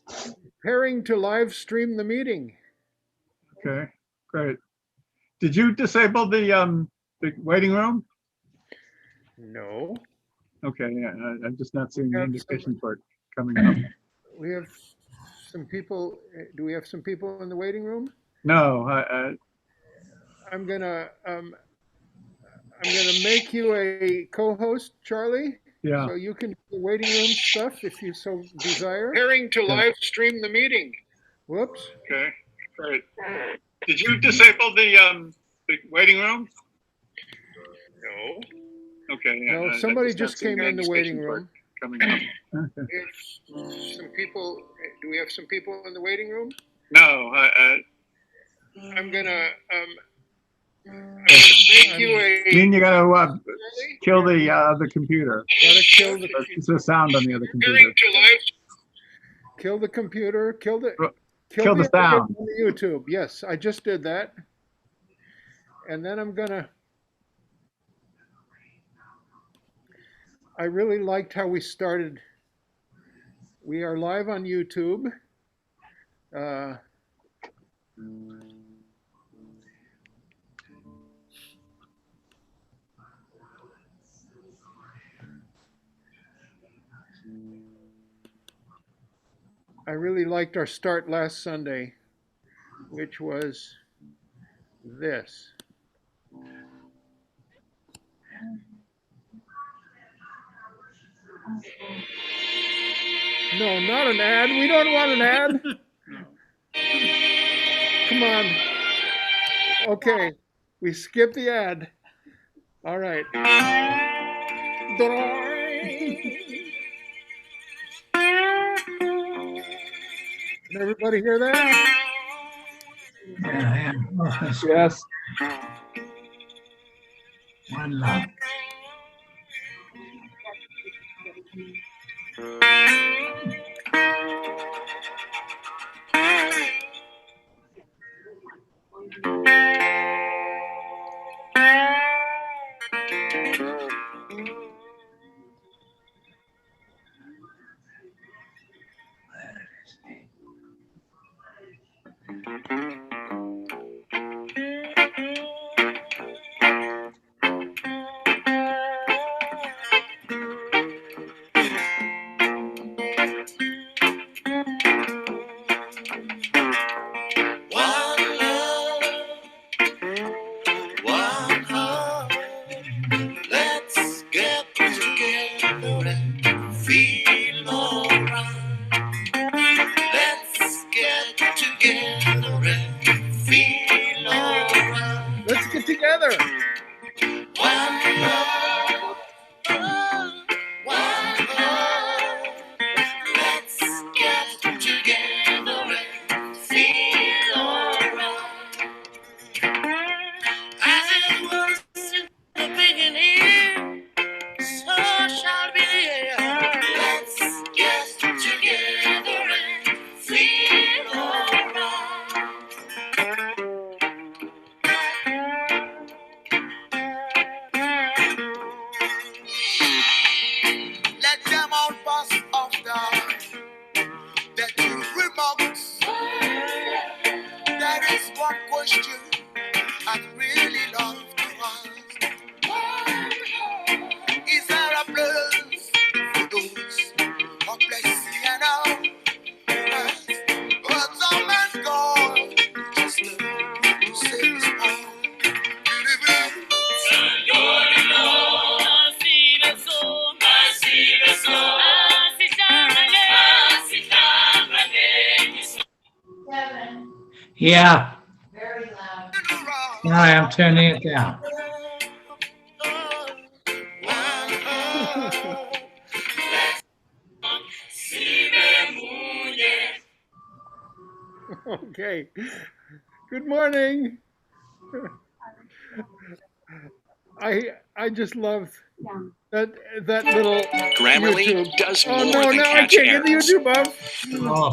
Preparing to live stream the meeting. Okay, great. Did you disable the waiting room? No. Okay, yeah, I'm just not seeing We the have indication for it coming up. We have some people. Do we have some people in the waiting room? No, I'm gonna make you a co-host, Charlie. yeah. So you can do the waiting room stuff if you so desire. Preparing to live stream the meeting. Whoops. Okay, great. Did you disable the waiting room? No. Okay, yeah. No, somebody just came in the waiting room. Coming up. Okay. If some people. Do we have some people in the waiting room? No, I'm gonna make you a. I mean, you gotta kill the computer. Gotta kill the. There's no sound on the other computer. Kill the computer. Kill the sound on the YouTube. Yes, I just did that. And then I'm gonna. I really liked how we started. We are live on YouTube. I really liked our start last Sunday, which was this. No, not an ad. We don't want an ad. Come on. Okay, we skip the ad. All right. Can everybody hear that? Yeah. Yes. One love. Let's get together. Yeah. Very loud. Now I am turning it down. Okay. Good morning. I just love that little Grammarly YouTube. does Oh more no, than now I catch can't get the errors. YouTube up.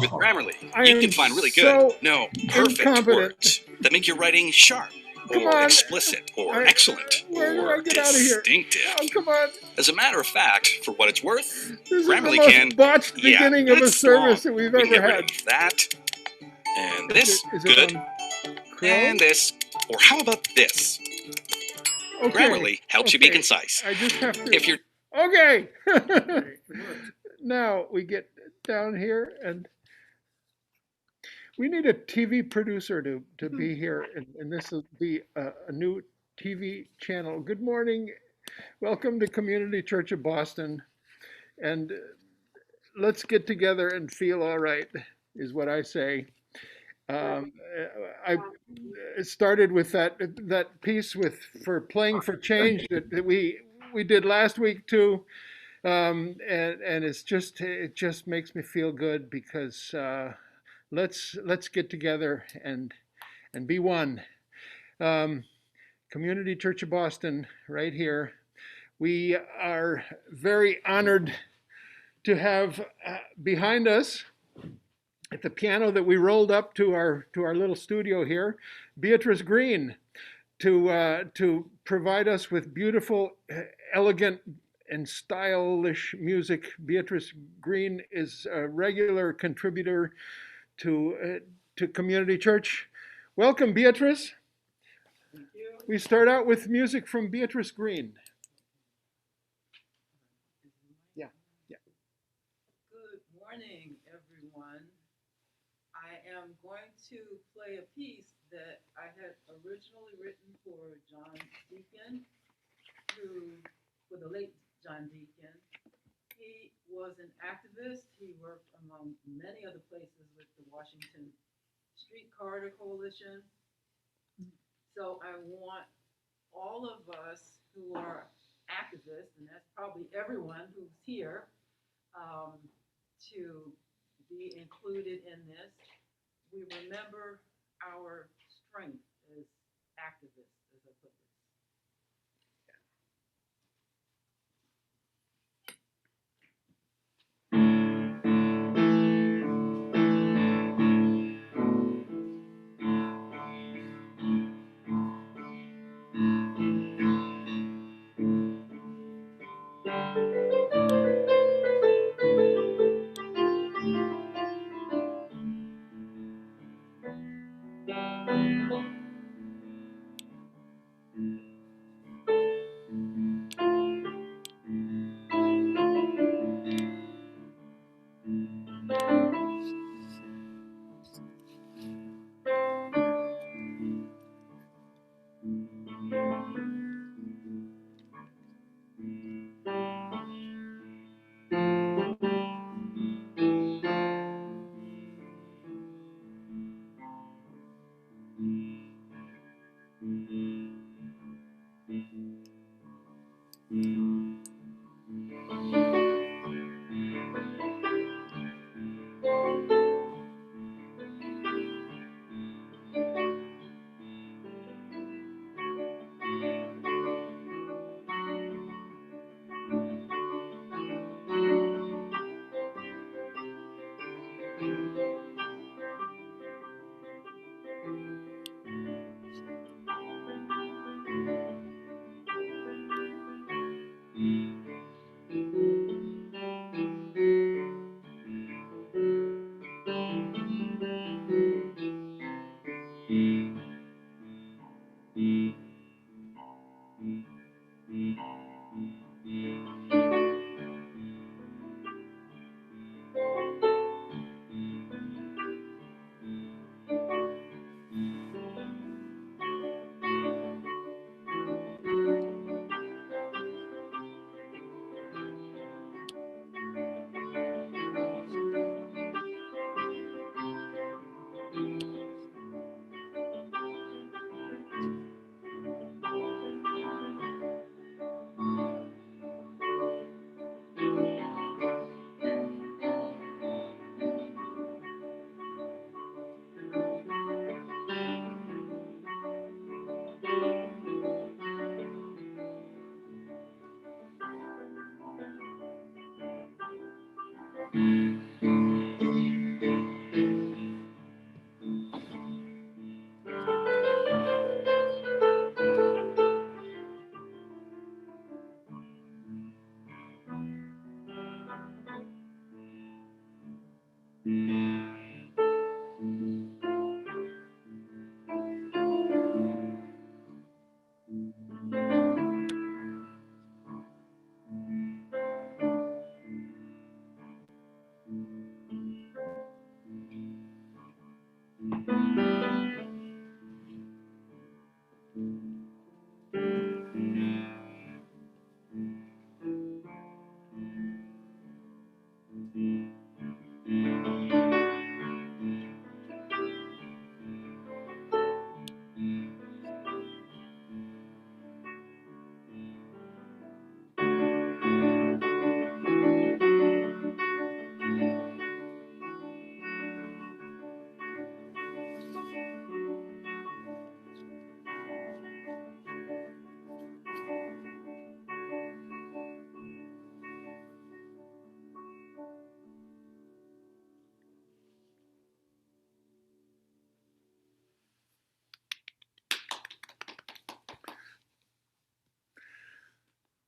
With Grammarly, I you am can find really good, so no, perfect incompetent. words that make your writing sharp, Come or on. explicit, or excellent, Where do or I get out of here? distinctive. Oh, come on. As a matter of fact, for what it's worth, This is the Grammarly most can, botched beginning of a that's service wrong. that we've We can ever get rid had. of that, and Is this, it good, on Chrome? and this, or how about this? Okay. Grammarly helps you be concise. I just have to. If you're Okay. Now we get down here, and we need a TV producer to be here, and this will be a new TV channel. Good morning. Welcome to Community Church of Boston. And let's get together and feel all right, is what I say. I started with that piece for playing for change that we did last week too, and it just makes me feel good because let's get together and be one. Community Church of Boston, right here. We are very honored to have behind us at the piano that we rolled up to our little studio here, Beatrice Greene, to provide us with beautiful, elegant, and stylish music. Beatrice Greene is a regular contributor to Community Church. Welcome, Beatrice. Thank you. We start out with music from Beatrice Greene. Good morning, everyone. I am going to play a piece that I had originally written for John Deacon, for the late John Deacon. He was an activist. He worked among many other places with the Washington Street Corridor Coalition. So I want all of us who are activists, and that's probably everyone who's here, to be included in this. We remember our strength as activists, as I put this.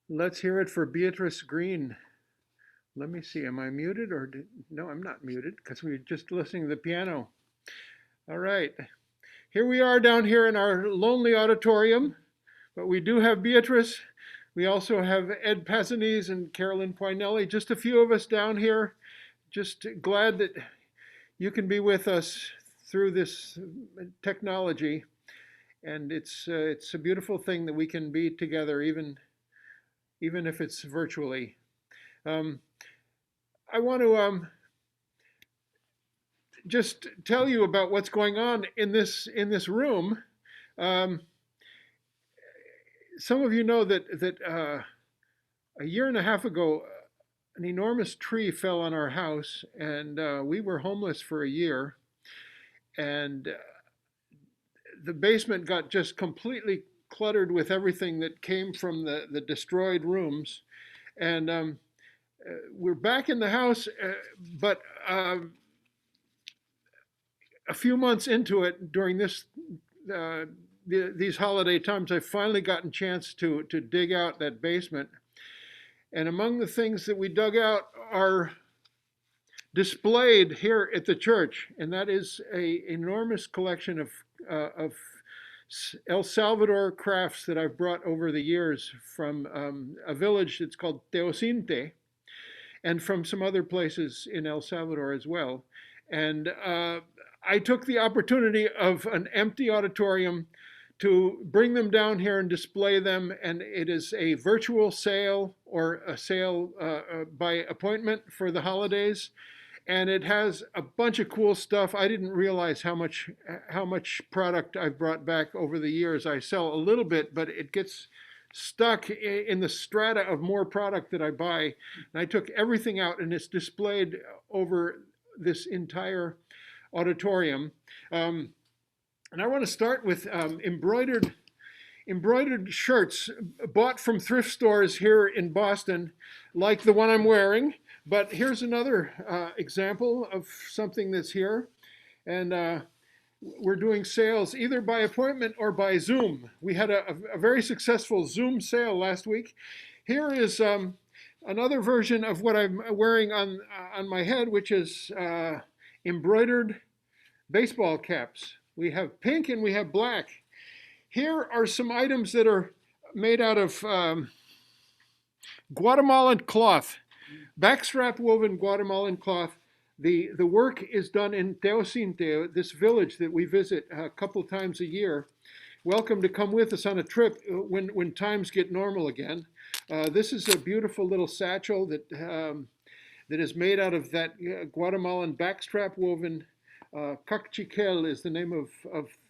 Let's hear it for Beatrice Greene. Let me see, am I muted or no, I'm not muted because we were just listening to the piano. All right, here we are down here in our lonely auditorium, but we do have Beatrice. We also have Ed Pazanese and Carolyn Poinelli, just a few of us down here. Just glad that you can be with us through this technology. And it's a beautiful thing that we can be together, even if it's virtually. I want to just tell you about what's going on in this room. Some of you know that a year and a half ago, an enormous tree fell on our house, and we were homeless for a year. And the basement got just completely cluttered with everything that came from the destroyed rooms. And we're back in the house, but a few months into it, during these holiday times, I've finally gotten a chance to dig out that basement. And among the things that we dug out are displayed here at the church, and that is an enormous collection of El Salvador crafts that I've brought over the years from a village that's called Teocinte, and from some other places in El Salvador as well. And I took the opportunity of an empty auditorium to bring them down here and display them, and it is a virtual sale or a sale by appointment for the holidays. And it has a bunch of cool stuff. I didn't realize how much product I've brought back over the years. I sell a little bit, but it gets stuck in the strata of more product that I buy. And I took everything out, and it's displayed over this entire auditorium. And I want to start with embroidered shirts bought from thrift stores here in Boston, like the one I'm wearing. But here's another example of something that's here. And we're doing sales either by appointment or by Zoom. We had a very successful Zoom sale last week. Here is another version of what I'm wearing on my head, which is embroidered baseball caps. We have pink and we have black. Here are some items that are made out of Guatemalan cloth. Backstrap woven Guatemalan cloth. The work is done in Teocinte, this village that we visit a couple times a year. Welcome to come with us on a trip when times get normal again. This is a beautiful little satchel that is made out of that Guatemalan backstrap woven. Cachiquel is the name of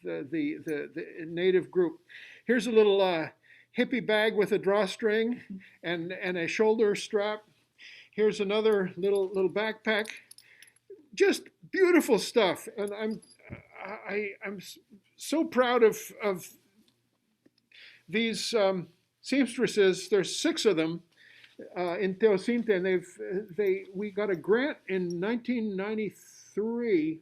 the native group. Here's a little hippie bag with a drawstring and a shoulder strap. Here's another little backpack. Just beautiful stuff, and I'm so proud of these seamstresses. There's 6 of them in Teocinte, and we got a grant in 1993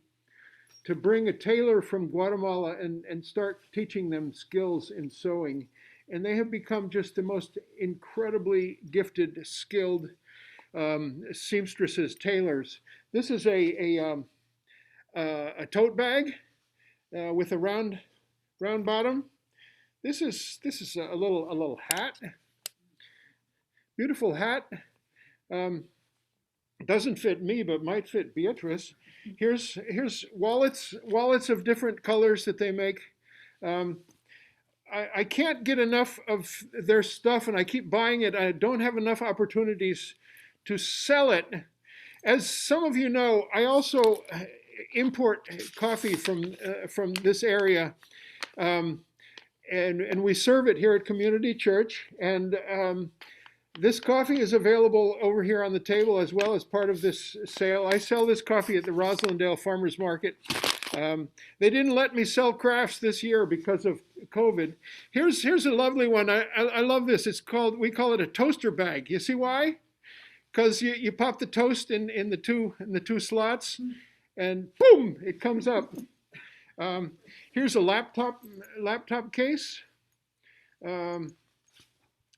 to bring a tailor from Guatemala and start teaching them skills in sewing, and they have become just the most incredibly gifted, skilled seamstresses, tailors. This is a tote bag with a round bottom. This is a little hat, beautiful hat. Doesn't fit me, but might fit Beatrice. Here's wallets of different colors that they make. I can't get enough of their stuff, and I keep buying it. I don't have enough opportunities to sell it. As some of you know, I also import coffee from this area, and we serve it here at Community Church. And this coffee is available over here on the table as well as part of this sale. I sell this coffee at the Roslindale Farmers Market. They didn't let me sell crafts this year because of COVID. Here's a lovely one. I love this. We call it a toaster bag. You see why? Because you pop the toast in the two slots, and boom, it comes up. Here's a laptop case.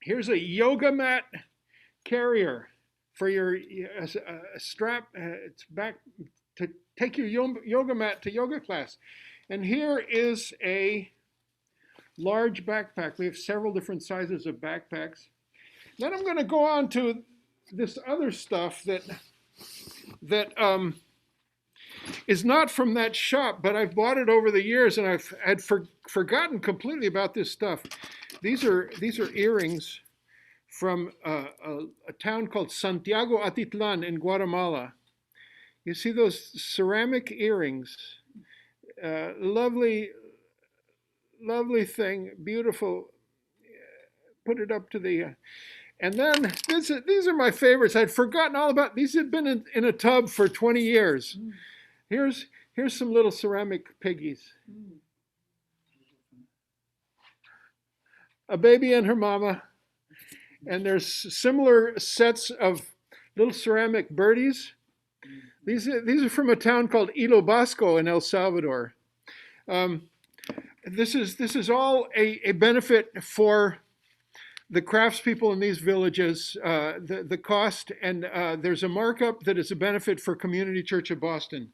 Here's a yoga mat carrier for your strap. It's back to take your yoga mat to yoga class. And here is a large backpack. We have several different sizes of backpacks. Then I'm going to go on to this other stuff that is not from that shop, but I've bought it over the years, and I'd forgotten completely about this stuff. These are earrings from a town called Santiago Atitlan in Guatemala. You see those ceramic earrings? Lovely thing, beautiful. Put it up to the. And then these are my favorites. I'd forgotten all about these. Had been in a tub for 20 years. Here's some little ceramic piggies. A baby and her mama. And there's similar sets of little ceramic birdies. These are from a town called Ilo Bosco in El Salvador. This is all a benefit for the craftspeople in these villages. The cost, and there's a markup that is a benefit for Community Church of Boston.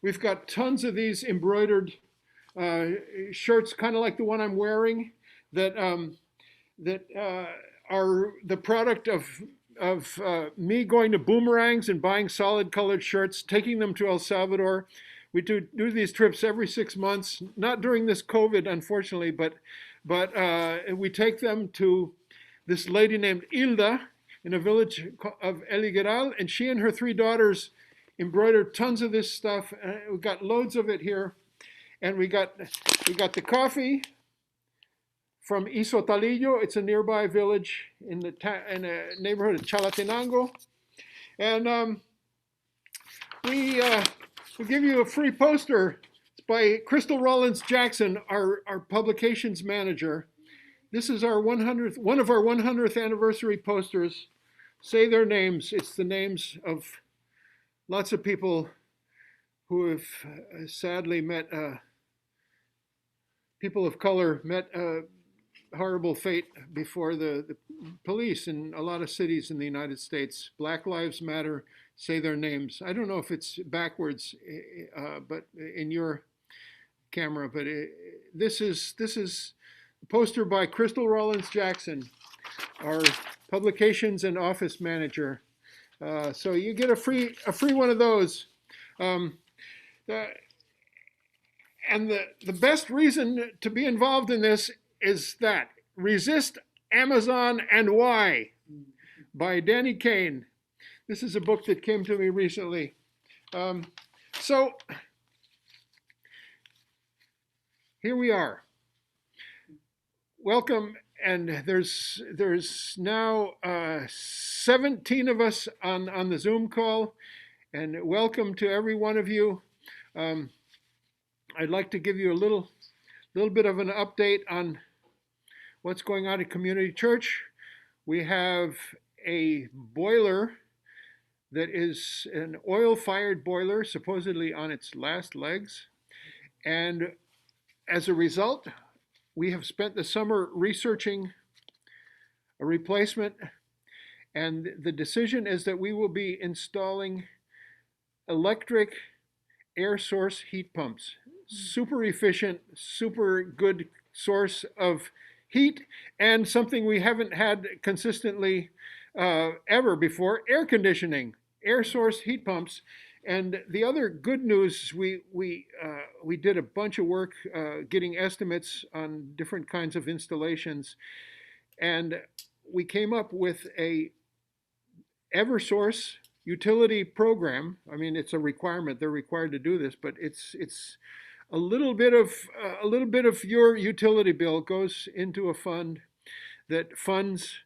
We've got tons of these embroidered shirts, kind of like the one I'm wearing, that are the product of me going to Boomerangs and buying solid colored shirts, taking them to El Salvador. We do these trips every 6 months, not during this COVID, unfortunately, but we take them to this lady named Hilda in a village of El Higueral, and she and her 3 daughters embroidered tons of this stuff. We've got loads of it here, and we got the coffee from Isotalillo. It's a nearby village in a neighborhood of Chalatenango. And we give you a free poster. It's by Crystal Rollins Jackson, our publications manager. This is one of our 100th anniversary posters. Say their names. It's the names of lots of people who have sadly met, people of color met horrible fate before the police in a lot of cities in the United States. Black Lives Matter, say their names. I don't know if it's backwards, but in your camera, but this is a poster by Crystal Rollins Jackson, our publications and office manager. So you get a free one of those. And the best reason to be involved in this is that Resist Amazon and Why by Danny Kane. This is a book that came to me recently. So here we are. Welcome, and there's now 17 of us on the Zoom call, and welcome to every one of you. I'd like to give you a little bit of an update on what's going on at Community Church. We have a boiler that is an oil-fired boiler, supposedly on its last legs. And as a result, we have spent the summer researching a replacement. And the decision is that we will be installing electric air source heat pumps. Super efficient, super good source of heat, and something we haven't had consistently ever before, air conditioning, air source heat pumps. And the other good news, we did a bunch of work getting estimates on different kinds of installations, and we came up with a Eversource utility program. I mean, it's a requirement; they're required to do this, but it's a little bit of your utility bill goes into a fund that funds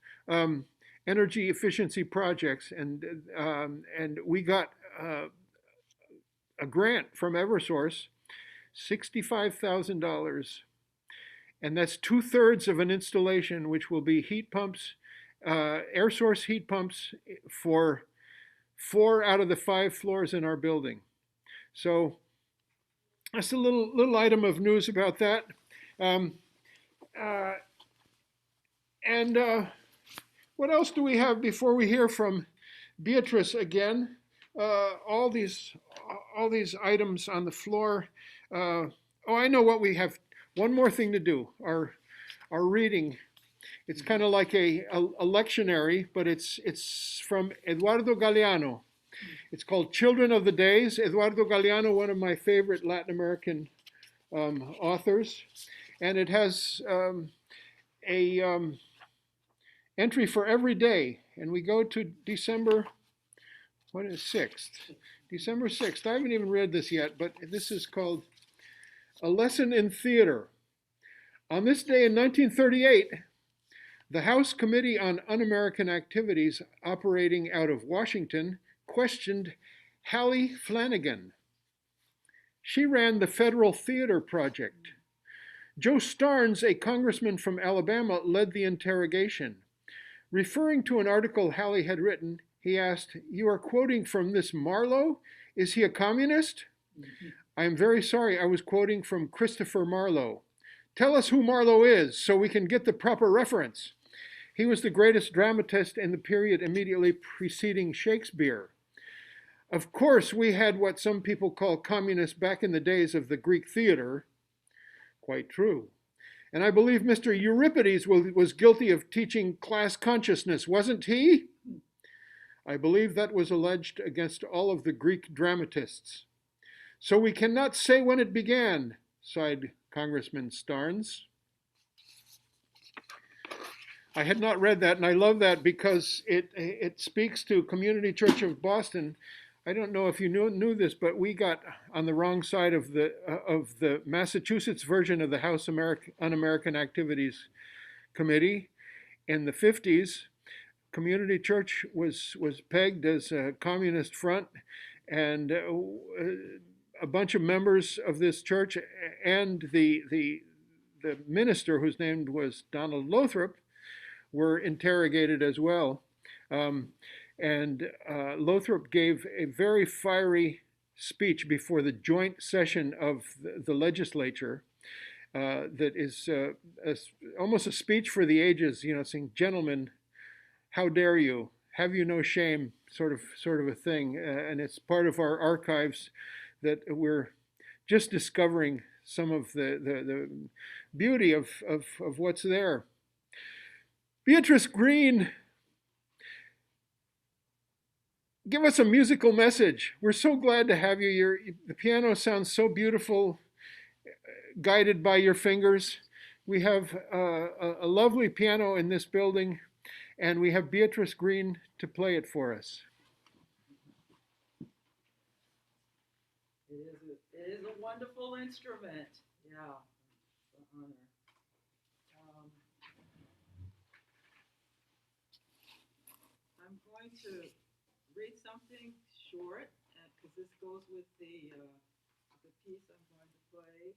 energy efficiency projects, and we got a grant from Eversource, $65,000, and that's 2/3 of an installation, which will be heat pumps, air source heat pumps for 4 out of the 5 floors in our building. So that's a little item of news about that. And what else do we have before we hear from Beatrice again? All these items on the floor. Oh, I know what we have. One more thing to do. Our reading. It's kind of like a lectionary, but it's from Eduardo Galeano. It's called Children of the Days. Eduardo Galeano, one of my favorite Latin American authors, and it has a entry for every day, and we go to December 6th. December 6th. I haven't even read this yet, but this is called A Lesson in Theater. On this day in 1938, the House Committee on Un-American Activities, operating out of Washington, questioned Hallie Flanagan. She ran the Federal Theater Project. Joe Starnes, a congressman from Alabama, led the interrogation. Referring to an article Hallie had written, he asked, "You are quoting from this Marlowe? Is he a communist?" "I am very sorry, I was quoting from Christopher Marlowe." "Tell us who Marlowe is so we can get the proper reference." "He was the greatest dramatist in the period immediately preceding Shakespeare. Of course, we had what some people call communists back in the days of the Greek theater." "Quite true. And I believe Mr. Euripides was guilty of teaching class consciousness, wasn't he?" "I believe that was alleged against all of the Greek dramatists." "So we cannot say when it began," sighed Congressman Starnes. I had not read that, and I love that because it speaks to Community Church of Boston. I don't know if you knew this, but we got on the wrong side of the Massachusetts version of the House Un-American Activities Committee. In the 50s, Community Church was pegged as a communist front, and a bunch of members of this church and the minister, whose name was Donald Lothrop, were interrogated as well. And Lothrop gave a very fiery speech before the joint session of the legislature that is almost a speech for the ages, saying, "Gentlemen, how dare you? Have you no shame?" sort of a thing. And it's part of our archives that we're just discovering some of the beauty of what's there. Beatrice Greene, give us a musical message. We're so glad to have you. The piano sounds so beautiful, guided by your fingers. We have a lovely piano in this building, and we have Beatrice Greene to play it for us. It is a wonderful instrument. Yeah, it's an honor. I'm going to read something short because this goes with the piece I'm going to play.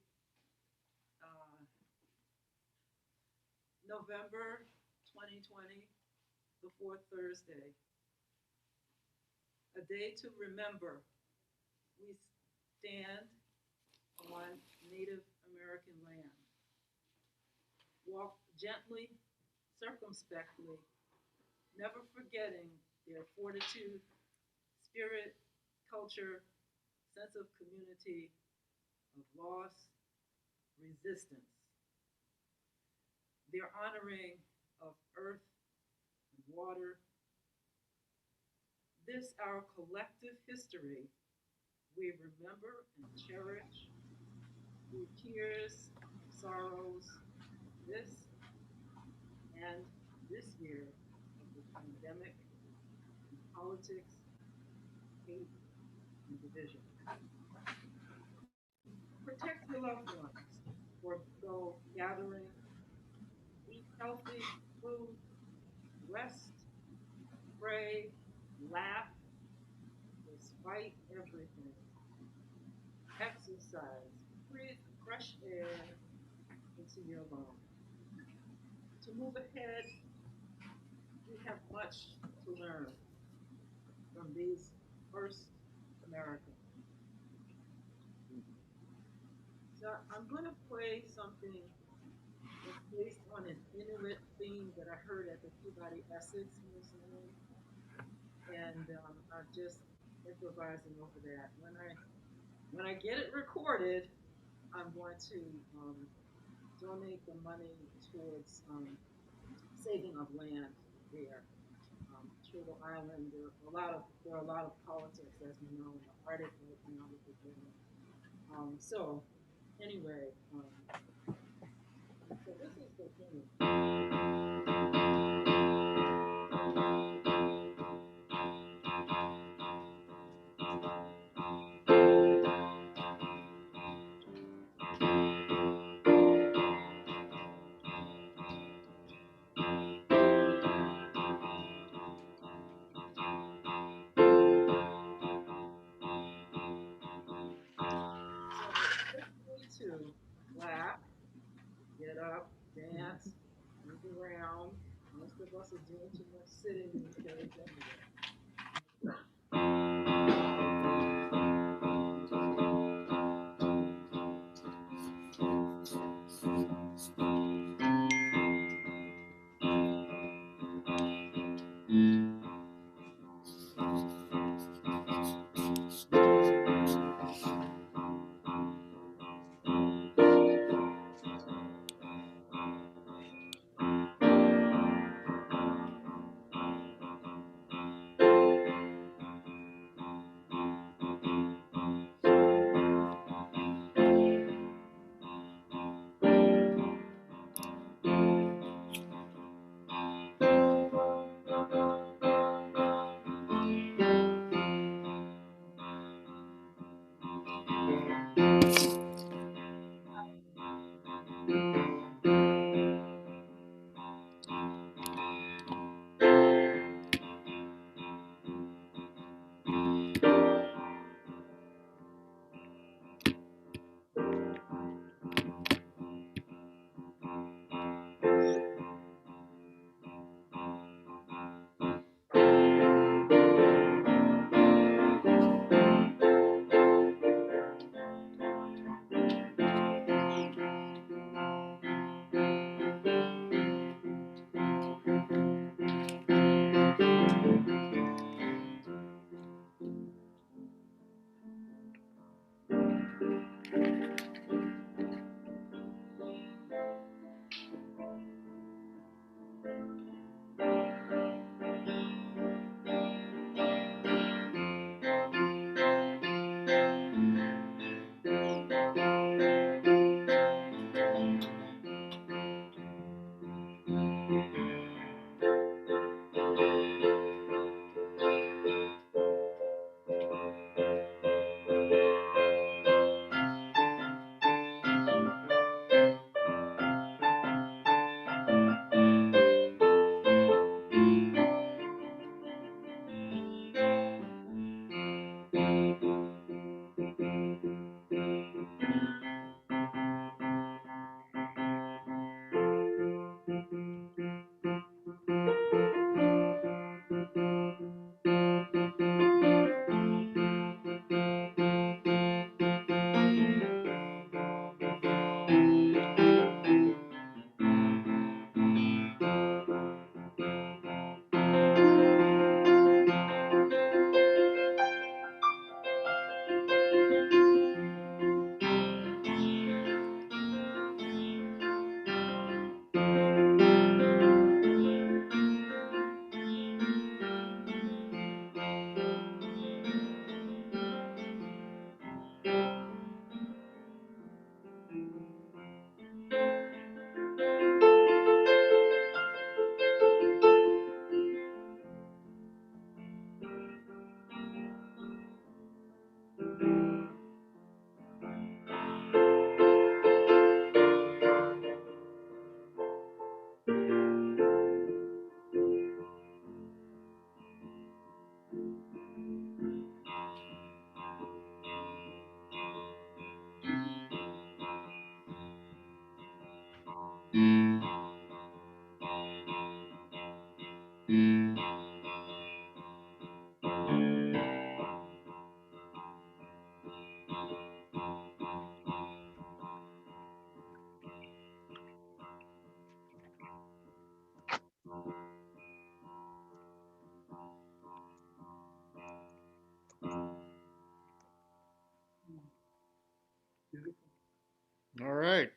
November 2020, the fourth Thursday. A day to remember. We stand on Native American land. Walk gently, circumspectly, never forgetting their fortitude, spirit, culture, sense of community, of loss, resistance. Their honoring of earth and water. This, our collective history, we remember and cherish through tears, sorrows, this and this year of the pandemic, and politics, hate, and division. Protect your loved ones, forego gathering, eat healthy food, rest, pray, laugh, despite everything. Exercise, breathe fresh air into your lungs. To move ahead, we have much to learn from these first Americans. So I'm going to play something that's based on an Inuit theme that I heard at the Peabody Essex Museum, and I'm just improvising over that. When I get it recorded, I'm going to donate the money towards saving of land there. Turtle Island, there are a lot of politics, as we know, in the Arctic right now with the game. So anyway, so this is the thing. To clap, get up, dance, move around. Most of us are doing too much sitting these days anyway. All right.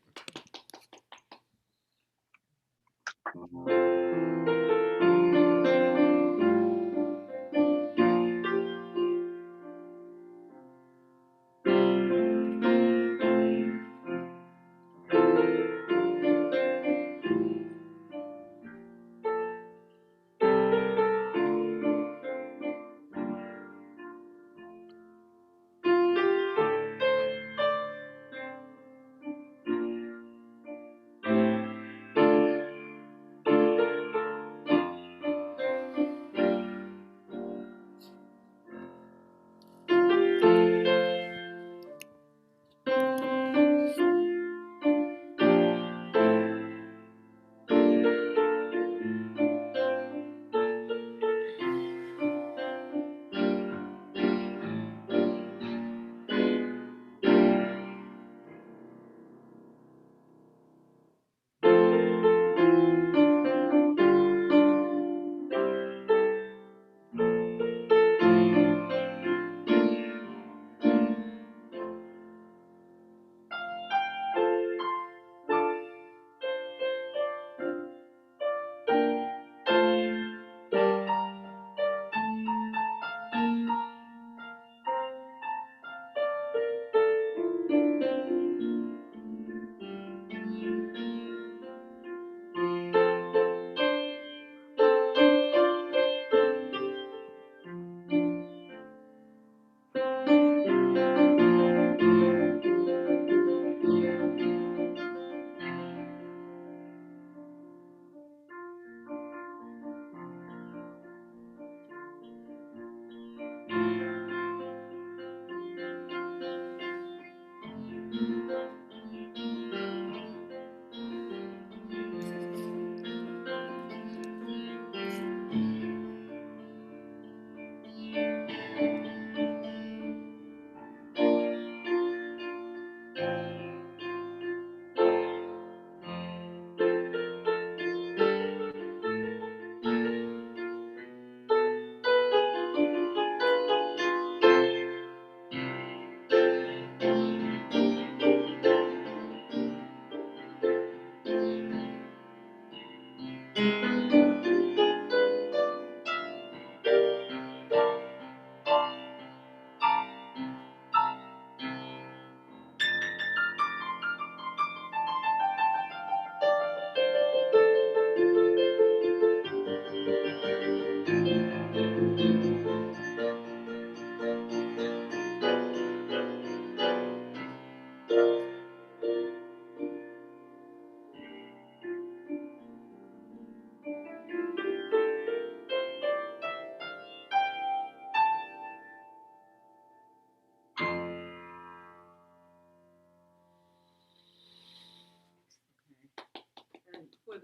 And for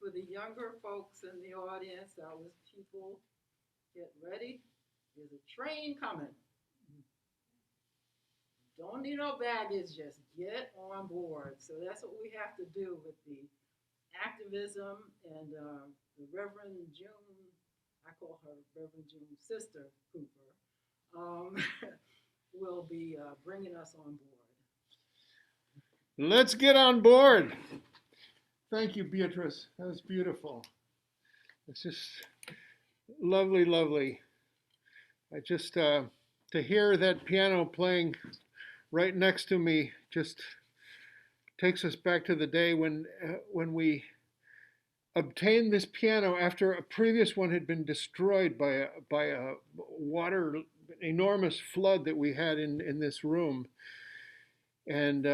the younger folks in the audience, our people, get ready. There's a train coming. Don't need no baggage, just get on board. So that's what we have to do with the activism, and the Reverend June, I call her Reverend June's sister, Cooper, will be bringing us on board. Let's get on board. Thank you, Beatrice. That was beautiful. It's just lovely, lovely. I just, to hear that piano playing right next to me just takes us back to the day when we obtained this piano after a previous one had been destroyed by a water, enormous flood that we had in this room. And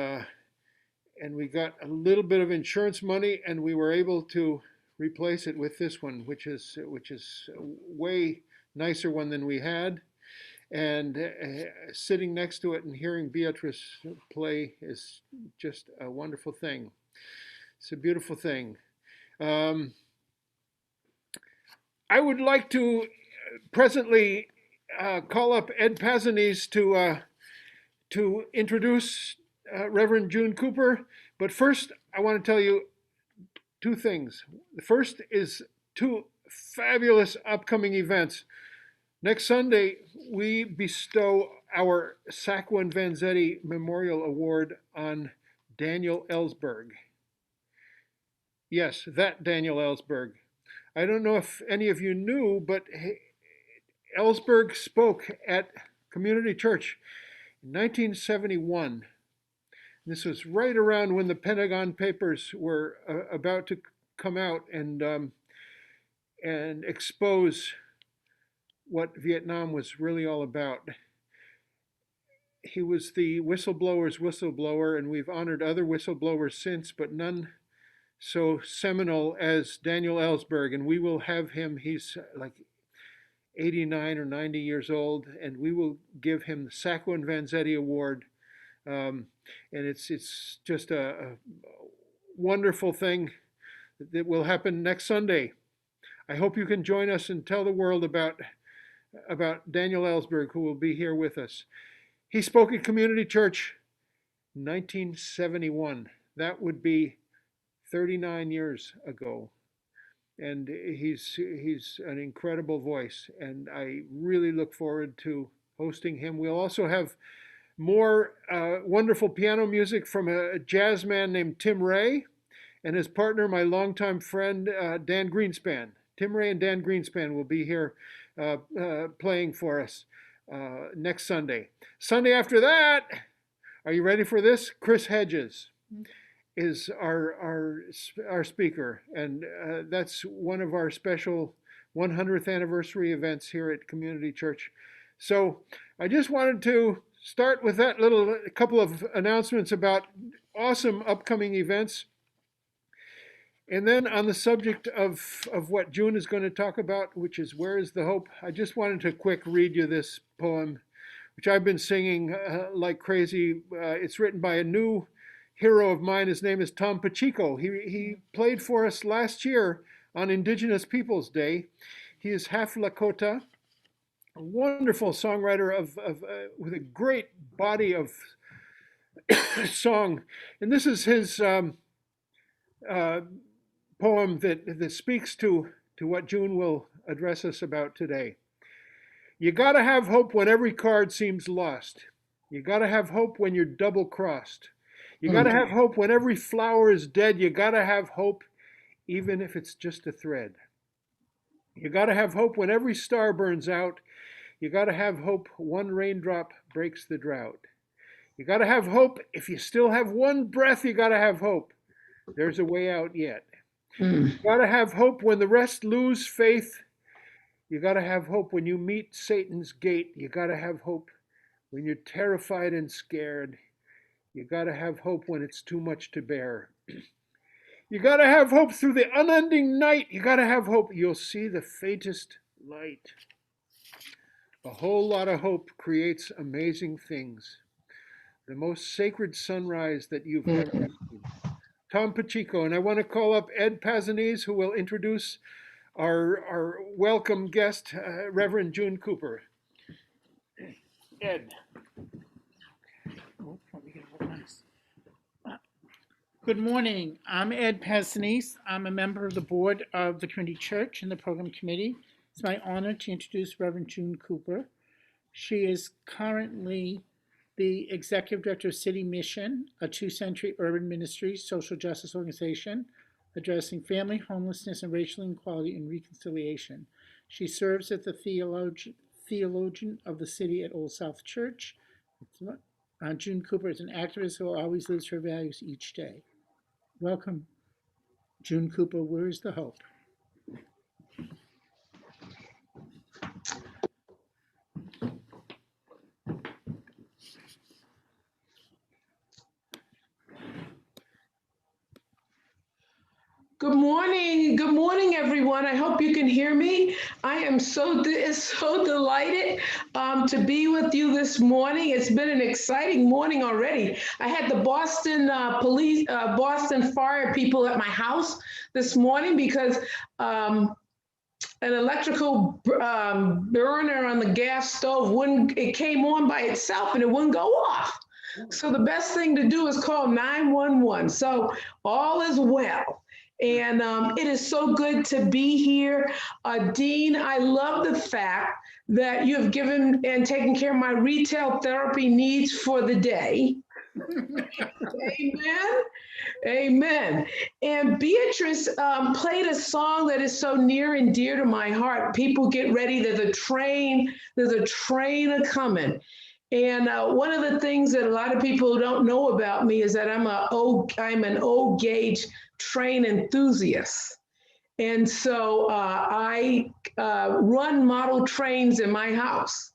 we got a little bit of insurance money, and we were able to replace it with this one, which is a way nicer one than we had. And sitting next to it and hearing Beatrice play is just a wonderful thing. It's a beautiful thing. I would like to presently call up Ed Pazanis to introduce Reverend June Cooper. But first, I want to tell you two things. The first is two fabulous upcoming events. Next Sunday, we bestow our Sacco and Vanzetti Memorial Award on Daniel Ellsberg. Yes, that Daniel Ellsberg. I don't know if any of you knew, but Ellsberg spoke at Community Church in 1971. This was right around when the Pentagon Papers were about to come out and expose what Vietnam was really all about. He was the whistleblower's whistleblower, and we've honored other whistleblowers since, but none so seminal as Daniel Ellsberg, and we will have him. He's like 89 or 90 years old, and we will give him the Sacco and Vanzetti Award. And it's just a wonderful thing that will happen next Sunday. I hope you can join us and tell the world about Daniel Ellsberg, who will be here with us. He spoke at Community Church in 1971. That would be 39 years ago. And he's an incredible voice, and I really look forward to hosting him. We'll also have more wonderful piano music from a jazz man named Tim Ray and his partner, my longtime friend, Dan Greenspan. Tim Ray and Dan Greenspan will be here playing for us next Sunday. Sunday after that, are you ready for this? Chris Hedges is our speaker, and that's one of our special 100th anniversary events here at Community Church. So I just wanted to start with that a couple of announcements about awesome upcoming events. And then on the subject of what June is going to talk about, which is Where is the Hope? I just wanted to quick read you this poem, which I've been singing like crazy. It's written by a new hero of mine. His name is Tom Pacheco. He played for us last year on Indigenous Peoples Day. He is half Lakota, a wonderful songwriter with a great body of song. And this is his poem that speaks to what June will address us about today. You gotta have hope when every card seems lost. You gotta have hope when you're double-crossed. You gotta have hope when every flower is dead. You gotta have hope even if it's just a thread. You gotta have hope when every star burns out. You gotta have hope one raindrop breaks the drought. You gotta have hope if you still have one breath. You gotta have hope. There's a way out yet. You gotta have hope when the rest lose faith. You gotta have hope when you meet Satan's gate. You gotta have hope when you're terrified and scared. You gotta have hope when it's too much to bear. You gotta have hope through the unending night. You gotta have hope you'll see the faintest light. A whole lot of hope creates amazing things. The most sacred sunrise that you've ever seen. Tom Pacheco, and I want to call up Ed Pazanis, who will introduce our welcome guest, Reverend June Cooper. Ed. Good morning. I'm Ed Pazanis. I'm a member of the board of the Community Church and the program committee. It's my honor to introduce Reverend June Cooper. She is currently the executive director of City Mission, a 2-century urban ministry social justice organization addressing family, homelessness, and racial inequality and reconciliation. She serves as the theologian of the city at Old South Church. June Cooper is an activist who always lives her values each day. Welcome, June Cooper. Where is the hope? Good morning. Good morning, everyone. I hope you can hear me. I am so delighted to be with you this morning. It's been an exciting morning already. I had the Boston Boston fire people at my house this morning because an electrical burner on the gas stove it came on by itself and it wouldn't go off. So the best thing to do is call 911. So all is well. And it is so good to be here. Dean, I love the fact that you have given and taken care of my retail therapy needs for the day. Amen. Amen. And Beatrice played a song that is so near and dear to my heart. People get ready. There's a train a-coming. And one of the things that a lot of people don't know about me is that I'm an old gauge train enthusiast. And so I run model trains in my house.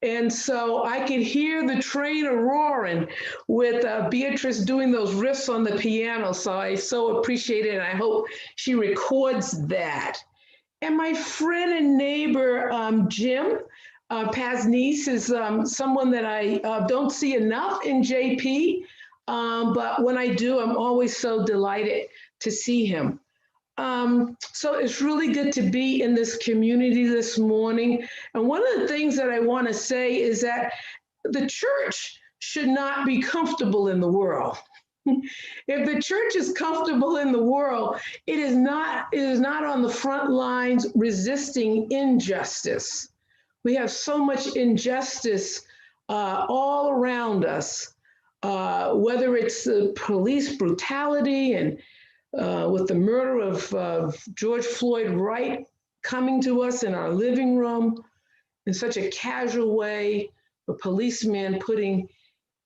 And so I could hear the train roaring with Beatrice doing those riffs on the piano. So I so appreciate it. And I hope she records that. And my friend and neighbor, Jim Pasnice, is someone that I don't see enough in JP. But when I do, I'm always so delighted to see him. So it's really good to be in this community this morning. And one of the things that I want to say is that the church should not be comfortable in the world. If the church is comfortable in the world, it is not on the front lines resisting injustice. We have so much injustice all around us, whether it's the police brutality and with the murder of George Floyd Wright coming to us in our living room in such a casual way, a policeman putting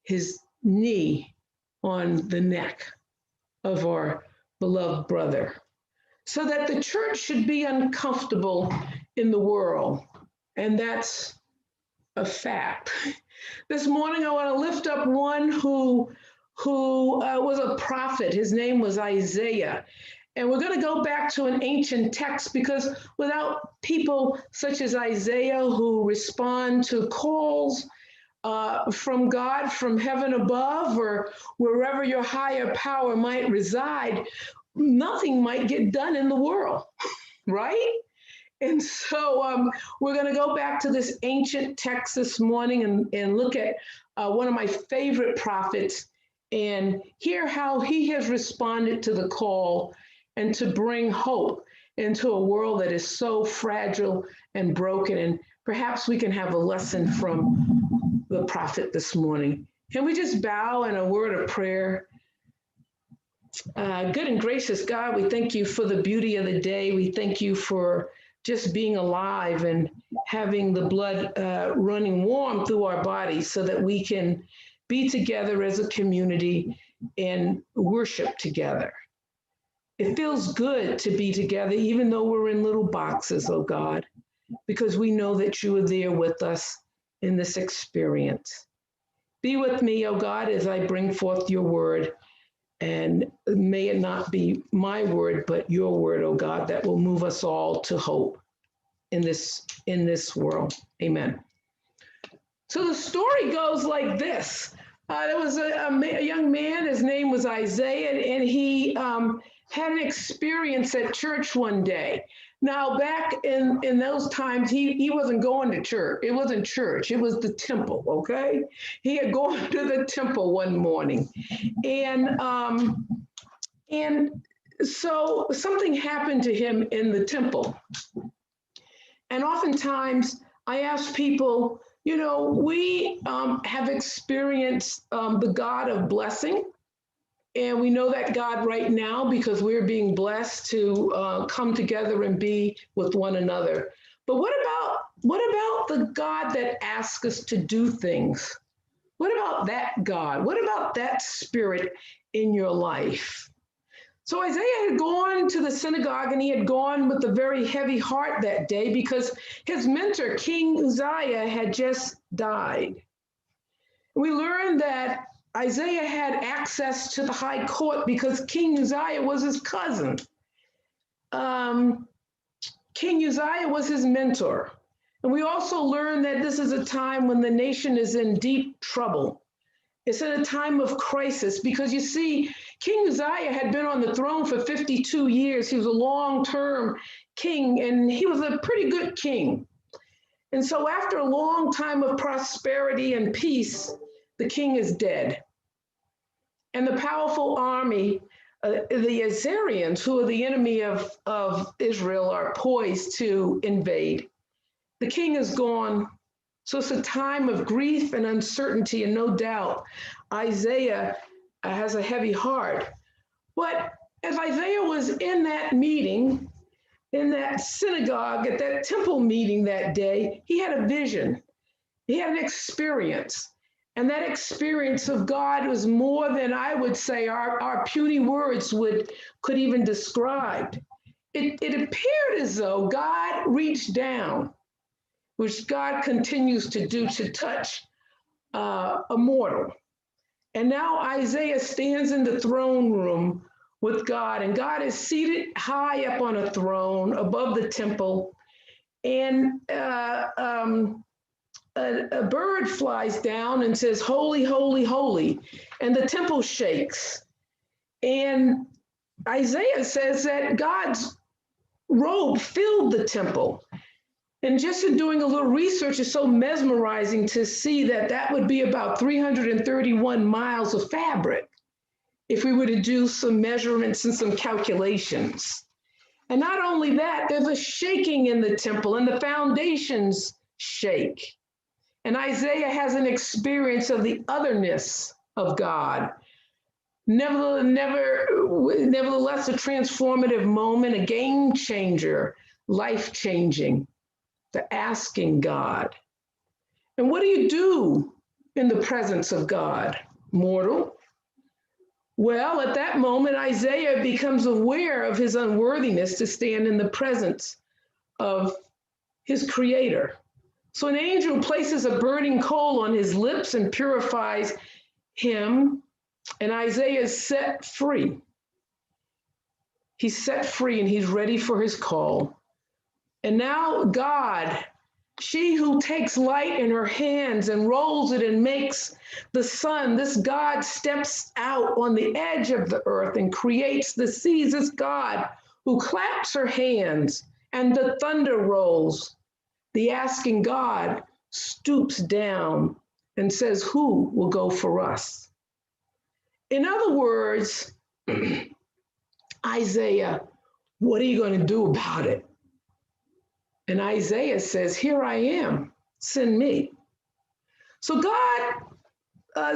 his knee on the neck of our beloved brother. So that the church should be uncomfortable in the world. And that's a fact. This morning, I want to lift up one who was a prophet. His name was Isaiah. And we're going to go back to an ancient text because without people such as Isaiah who respond to calls from God, from heaven above, or wherever your higher power might reside, nothing might get done in the world, right? And so we're going to go back to this ancient text this morning and look at one of my favorite prophets and hear how he has responded to the call and to bring hope into a world that is so fragile and broken. And perhaps we can have a lesson from the prophet this morning. Can we just bow in a word of prayer? Good and gracious God, we thank you for the beauty of the day. We thank you for just being alive and having the blood running warm through our bodies so that we can be together as a community and worship together. It feels good to be together, even though we're in little boxes, oh God, because we know that you are there with us in this experience. Be with me, oh God, as I bring forth your word. And may it not be my word, but your word, oh God, that will move us all to hope in this world. Amen. So the story goes like this. There was a young man, his name was Isaiah, and he had an experience at church one day. Now, back in those times, he wasn't going to church. It wasn't church. It was the temple, okay? He had gone to the temple one morning. And so something happened to him in the temple. And oftentimes, I ask people, you know, we have experienced the God of blessing. And we know that God right now because we're being blessed to come together and be with one another. But what about the God that asks us to do things? What about that God? What about that spirit in your life? So Isaiah had gone to the synagogue and he had gone with a very heavy heart that day because his mentor, King Uzziah, had just died. We learned that Isaiah had access to the high court because King Uzziah was his cousin. King Uzziah was his mentor. And we also learn that this is a time when the nation is in deep trouble. It's at a time of crisis because you see, King Uzziah had been on the throne for 52 years. He was a long-term king, and he was a pretty good king. And so after a long time of prosperity and peace, the king is dead. And the powerful army, the Assyrians, who are the enemy of Israel, are poised to invade. The king is gone. So it's a time of grief and uncertainty, and no doubt Isaiah has a heavy heart. But as Isaiah was in that meeting, in that synagogue, at that temple meeting that day, he had a vision. He had an experience. And that experience of God was more than I would say our puny words could even describe. It appeared as though God reached down, which God continues to do, to touch a mortal. And now Isaiah stands in the throne room with God, and God is seated high up on a throne above the temple, and a bird flies down and says, "Holy, holy, holy," and the temple shakes. And Isaiah says that God's robe filled the temple. And just in doing a little research, it's so mesmerizing to see that that would be about 331 miles of fabric if we were to do some measurements and some calculations. And not only that, there's a shaking in the temple and the foundations shake. And Isaiah has an experience of the otherness of God. Nevertheless, a transformative moment, a game changer, life-changing. The asking God. And what do you do in the presence of God, mortal? Well, at that moment, Isaiah becomes aware of his unworthiness to stand in the presence of his creator. So an angel places a burning coal on his lips and purifies him, and Isaiah is set free. He's set free and he's ready for his call. And now God, she who takes light in her hands and rolls it and makes the sun, this God steps out on the edge of the earth and creates the seas. This God who claps her hands and the thunder rolls. The asking God stoops down and says, "Who will go for us?" In other words, Isaiah, what are you going to do about it? And Isaiah says, "Here I am, send me." So God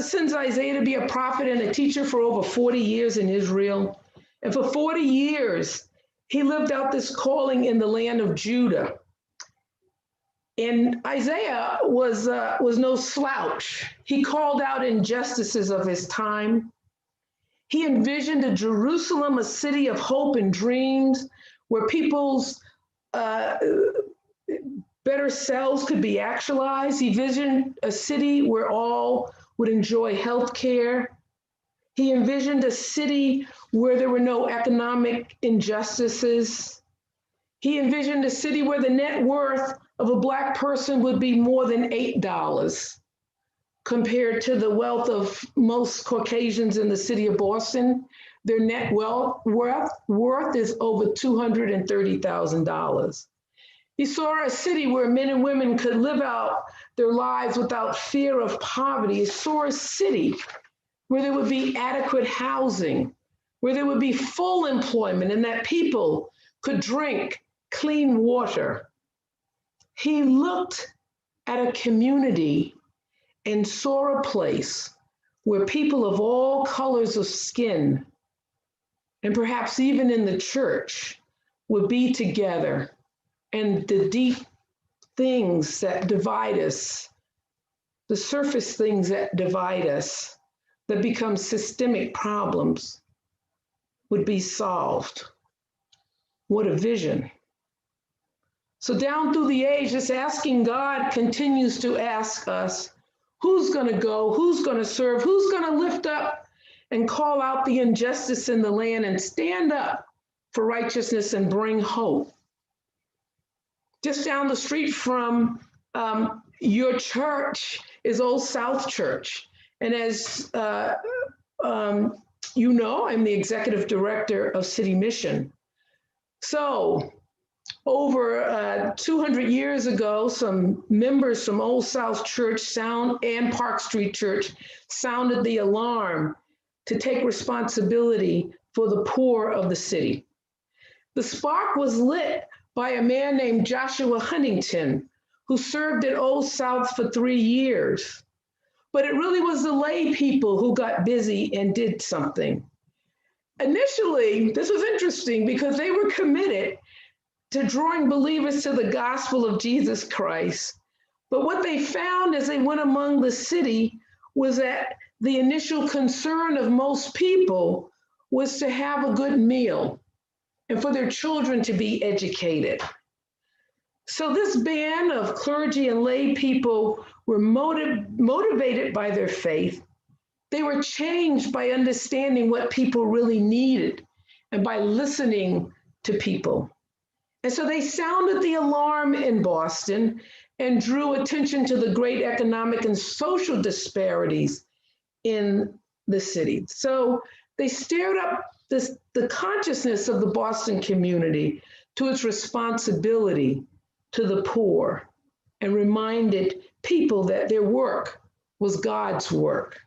sends Isaiah to be a prophet and a teacher for over 40 years in Israel. And for 40 years, he lived out this calling in the land of Judah. And Isaiah was no slouch. He called out injustices of his time. He envisioned a Jerusalem, a city of hope and dreams, where people's better selves could be actualized. He envisioned a city where all would enjoy health care. He envisioned a city where there were no economic injustices. He envisioned a city where the net worth of a Black person would be more than $8 compared to the wealth of most Caucasians in the city of Boston. Their net worth is over $230,000. He saw a city where men and women could live out their lives without fear of poverty. He saw a city where there would be adequate housing, where there would be full employment, and that people could drink clean water. He looked at a community and saw a place where people of all colors of skin, and perhaps even in the church, would be together. And the deep things that divide us, the surface things that divide us, that become systemic problems, would be solved. What a vision. So down through the ages, asking God continues to ask us, who's going to go, who's going to serve, who's going to lift up and call out the injustice in the land and stand up for righteousness and bring hope. Just down the street from your church is Old South Church. And as you know, I'm the executive director of City Mission. So over 200 years ago, some members from Old South Church and Park Street Church sounded the alarm to take responsibility for the poor of the city. The spark was lit by a man named Joshua Huntington, who served at Old South for 3 years. But it really was the lay people who got busy and did something. Initially, this was interesting because they were committed to drawing believers to the gospel of Jesus Christ. But what they found as they went among the city was that the initial concern of most people was to have a good meal and for their children to be educated. So this band of clergy and lay people were motivated by their faith. They were changed by understanding what people really needed and by listening to people. And so they sounded the alarm in Boston and drew attention to the great economic and social disparities in the city. So they stirred up the consciousness of the Boston community to its responsibility to the poor and reminded people that their work was God's work.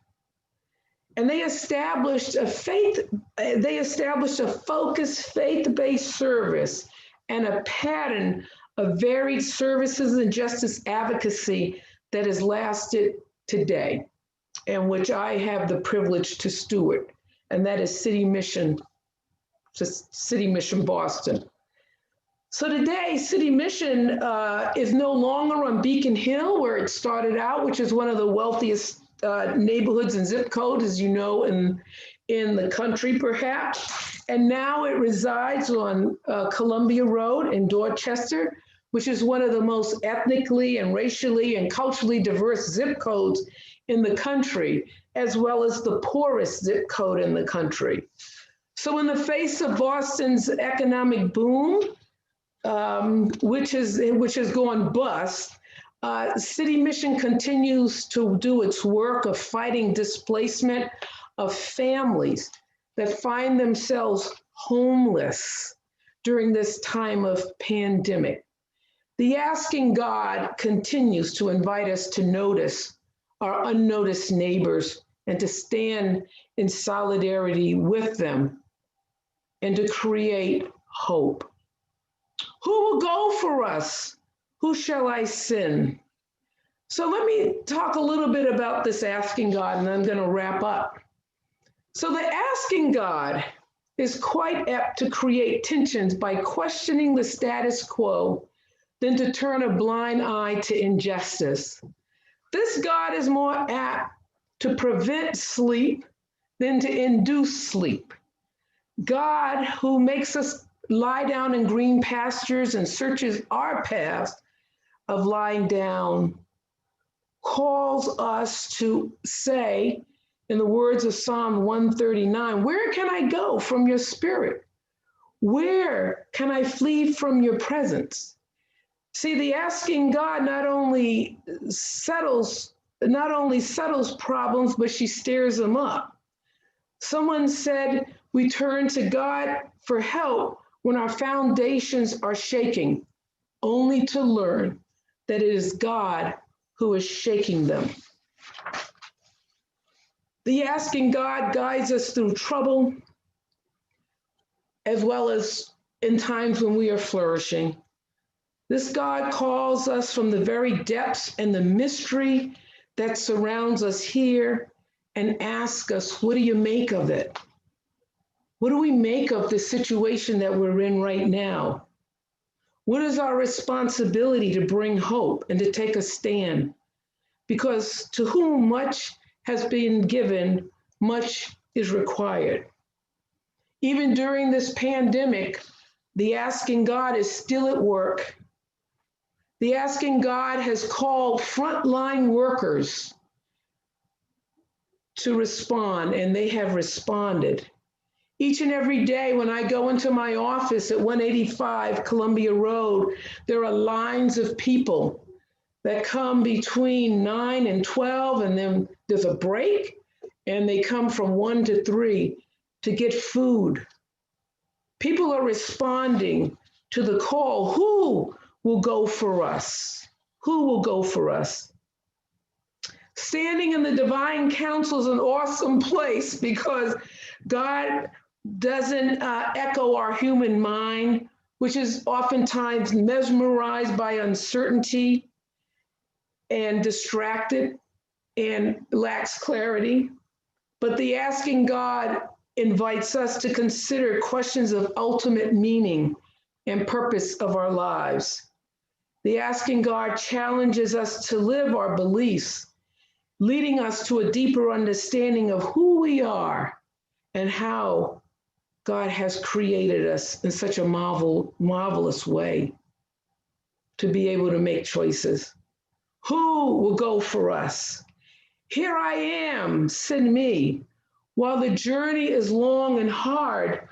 And they established a focused faith-based service and a pattern of varied services and justice advocacy that has lasted today, and which I have the privilege to steward, and that is City Mission Boston. So today, City Mission is no longer on Beacon Hill, where it started out, which is one of the wealthiest neighborhoods and zip codes, as you know, in the country, perhaps. And now it resides on Columbia Road in Dorchester, which is one of the most ethnically and racially and culturally diverse zip codes in the country, as well as the poorest zip code in the country. So in the face of Boston's economic boom, which has gone bust, City Mission continues to do its work of fighting displacement of families that find themselves homeless during this time of pandemic. The Asking God continues to invite us to notice our unnoticed neighbors and to stand in solidarity with them and to create hope. Who will go for us? Who shall I send? So let me talk a little bit about this asking God, and I'm going to wrap up. So the asking God is quite apt to create tensions by questioning the status quo than to turn a blind eye to injustice. This God is more apt to prevent sleep than to induce sleep. God, who makes us lie down in green pastures and searches our paths of lying down, calls us to say, in the words of Psalm 139, where can I go from your spirit? Where can I flee from your presence? See, the asking God not only settles problems, but she stirs them up. Someone said, we turn to God for help when our foundations are shaking, only to learn that it is God who is shaking them. The asking God guides us through trouble, as well as in times when we are flourishing. This God calls us from the very depths and the mystery that surrounds us here and asks us, what do you make of it? What do we make of the situation that we're in right now? What is our responsibility to bring hope and to take a stand? Because to whom much has been given, much is required. Even during this pandemic, the asking God is still at work. The asking God has called frontline workers to respond, and they have responded. Each and every day when I go into my office at 185 Columbia Road, there are lines of people that come between 9 and 12, and then there's a break, and they come from 1 to 3 to get food. People are responding to the call. Who will go for us? Who will go for us? Standing in the divine council is an awesome place because God doesn't echo our human mind, which is oftentimes mesmerized by uncertainty and distracted and lacks clarity. But the asking God invites us to consider questions of ultimate meaning and purpose of our lives. The asking God challenges us to live our beliefs, leading us to a deeper understanding of who we are and how God has created us in such a marvelous way to be able to make choices. Who will go for us? Here I am, send me. While the journey is long and hard,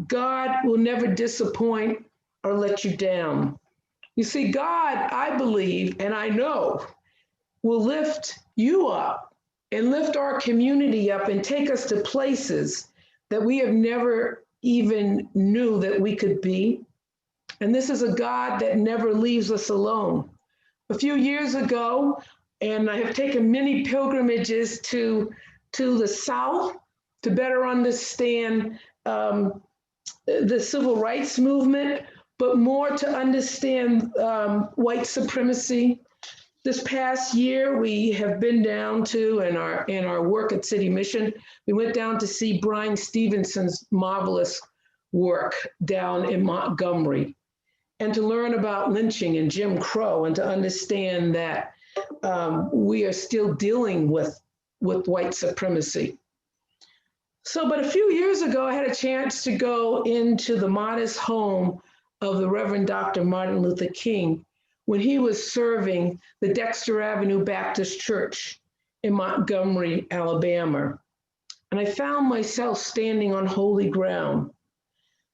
God will never disappoint or let you down. You see, God, I believe, and I know, will lift you up and lift our community up and take us to places that we have never even knew that we could be. And this is a God that never leaves us alone. A few years ago, and I have taken many pilgrimages to the South to better understand the civil rights movement, but more to understand white supremacy. This past year, we have been down to, in our work at City Mission, we went down to see Brian Stevenson's marvelous work down in Montgomery, and to learn about lynching and Jim Crow, and to understand that we are still dealing with white supremacy. So, but a few years ago, I had a chance to go into the modest home of the Reverend Dr. Martin Luther King when he was serving the Dexter Avenue Baptist Church in Montgomery, Alabama. And I found myself standing on holy ground.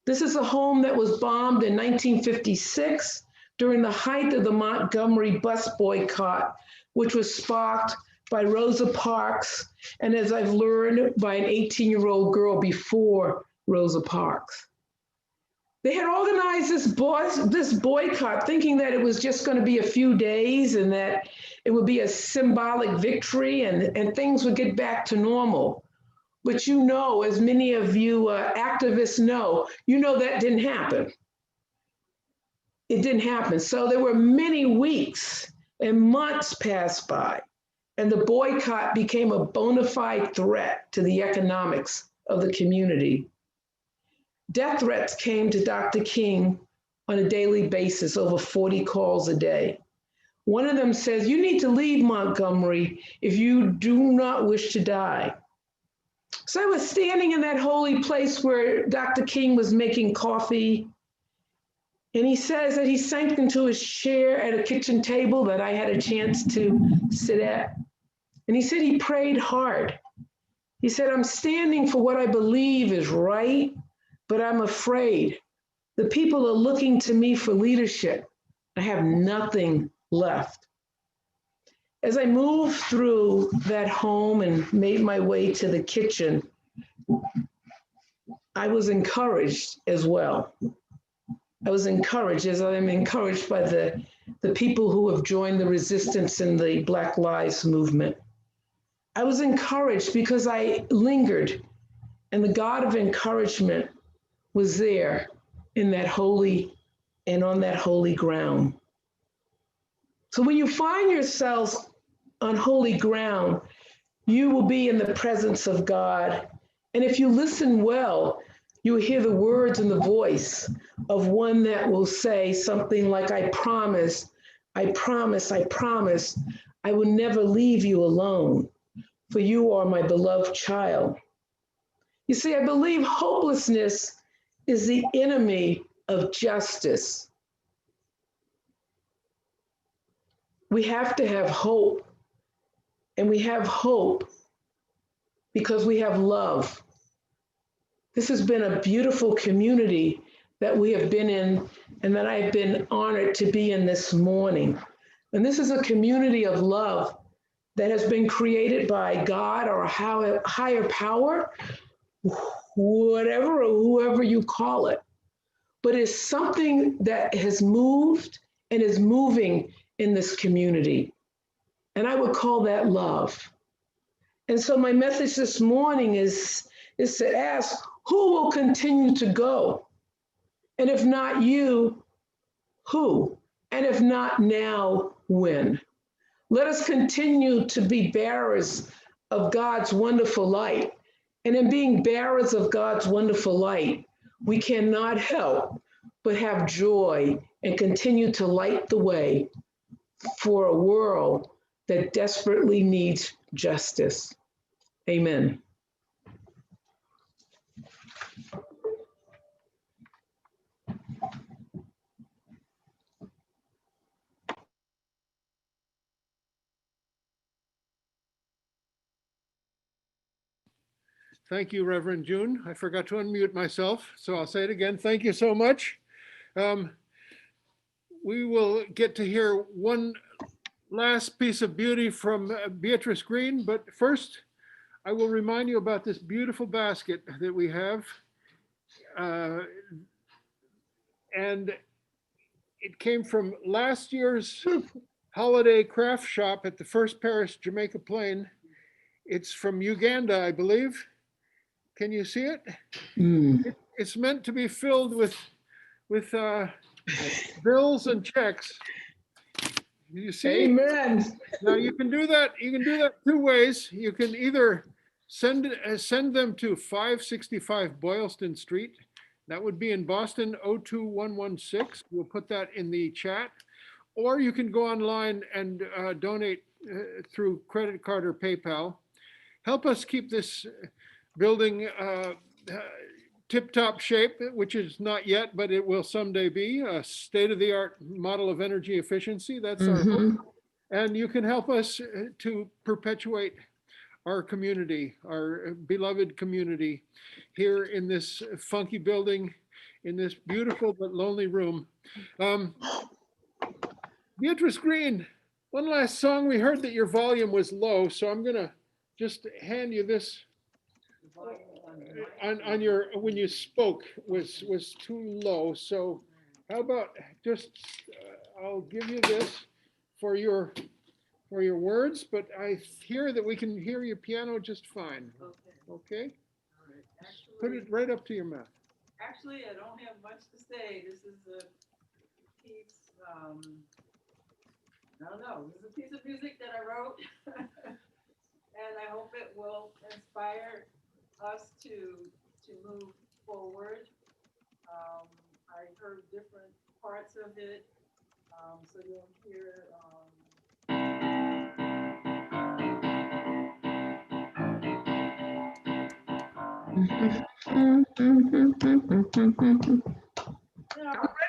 This is a home that was bombed in 1956 during the height of the Montgomery bus boycott, which was sparked by Rosa Parks, and as I've learned, by an 18-year-old girl before Rosa Parks. They had organized this boycott thinking that it was just going to be a few days and that it would be a symbolic victory and things would get back to normal. But you know, as many of you activists know, you know that didn't happen. It didn't happen. So there were many weeks and months passed by, and the boycott became a bona fide threat to the economics of the community. Death threats came to Dr. King on a daily basis, over 40 calls a day. One of them says, "You need to leave Montgomery if you do not wish to die." So I was standing in that holy place where Dr. King was making coffee, and he says that he sank into his chair at a kitchen table that I had a chance to sit at. And he said he prayed hard. He said, "I'm standing for what I believe is right, but I'm afraid. The people are looking to me for leadership. I have nothing left." As I moved through that home and made my way to the kitchen, I was encouraged as well. I was encouraged, as I am encouraged by the people who have joined the resistance in the Black Lives Movement. I was encouraged because I lingered, and the God of encouragement was there in that holy and on that holy ground. So when you find yourselves on holy ground, you will be in the presence of God. And if you listen well, you will hear the words and the voice of one that will say something like, I promise, I promise, I promise, I will never leave you alone, for you are my beloved child." You see, I believe hopelessness is the enemy of justice. We have to have hope, and we have hope because we have love. This has been a beautiful community that we have been in and that I've been honored to be in this morning. And this is a community of love that has been created by God or a higher power, whatever or whoever you call it. But it's something that has moved and is moving in this community. And I would call that love. And so my message this morning is to ask, who will continue to go? And if not you, who? And if not now, when? Let us continue to be bearers of God's wonderful light. And in being bearers of God's wonderful light, we cannot help but have joy and continue to light the way for a world that desperately needs justice. Amen. Thank you, Reverend June. I forgot to unmute myself, so I'll say it again. Thank you so much. We will get to hear one last piece of beauty from Beatrice Greene, but first I will remind you about this beautiful basket that we have. And it came from last year's holiday craft shop at the First Parish, Jamaica Plain. It's from Uganda, I believe. Can you see it? It's meant to be filled with bills and checks. You see? Amen. Now you can do that. You can do that two ways. You can either send them to 565 Boylston Street. That would be in Boston, 02116. We'll put that in the chat. Or you can go online and donate through credit card or PayPal. Help us keep this building tip-top shape, which is not yet, but it will someday be a state-of-the-art model of energy efficiency. That's our hope. And you can help us to perpetuate our community, our beloved community here in this funky building, in this beautiful but lonely room. Beatrice Greene, one last song. We heard that your volume was low, so I'm gonna just hand you this. On your, when you spoke was too low. So how about just, I'll give you this for your words, but I hear that we can hear your piano just fine. Okay? Put it right up to your mouth. Actually, I don't have much to say. This is a piece, I don't know, this is a piece of music that I wrote. And I hope it will inspire us to move forward. I heard different parts of it, so you'll hear. I'm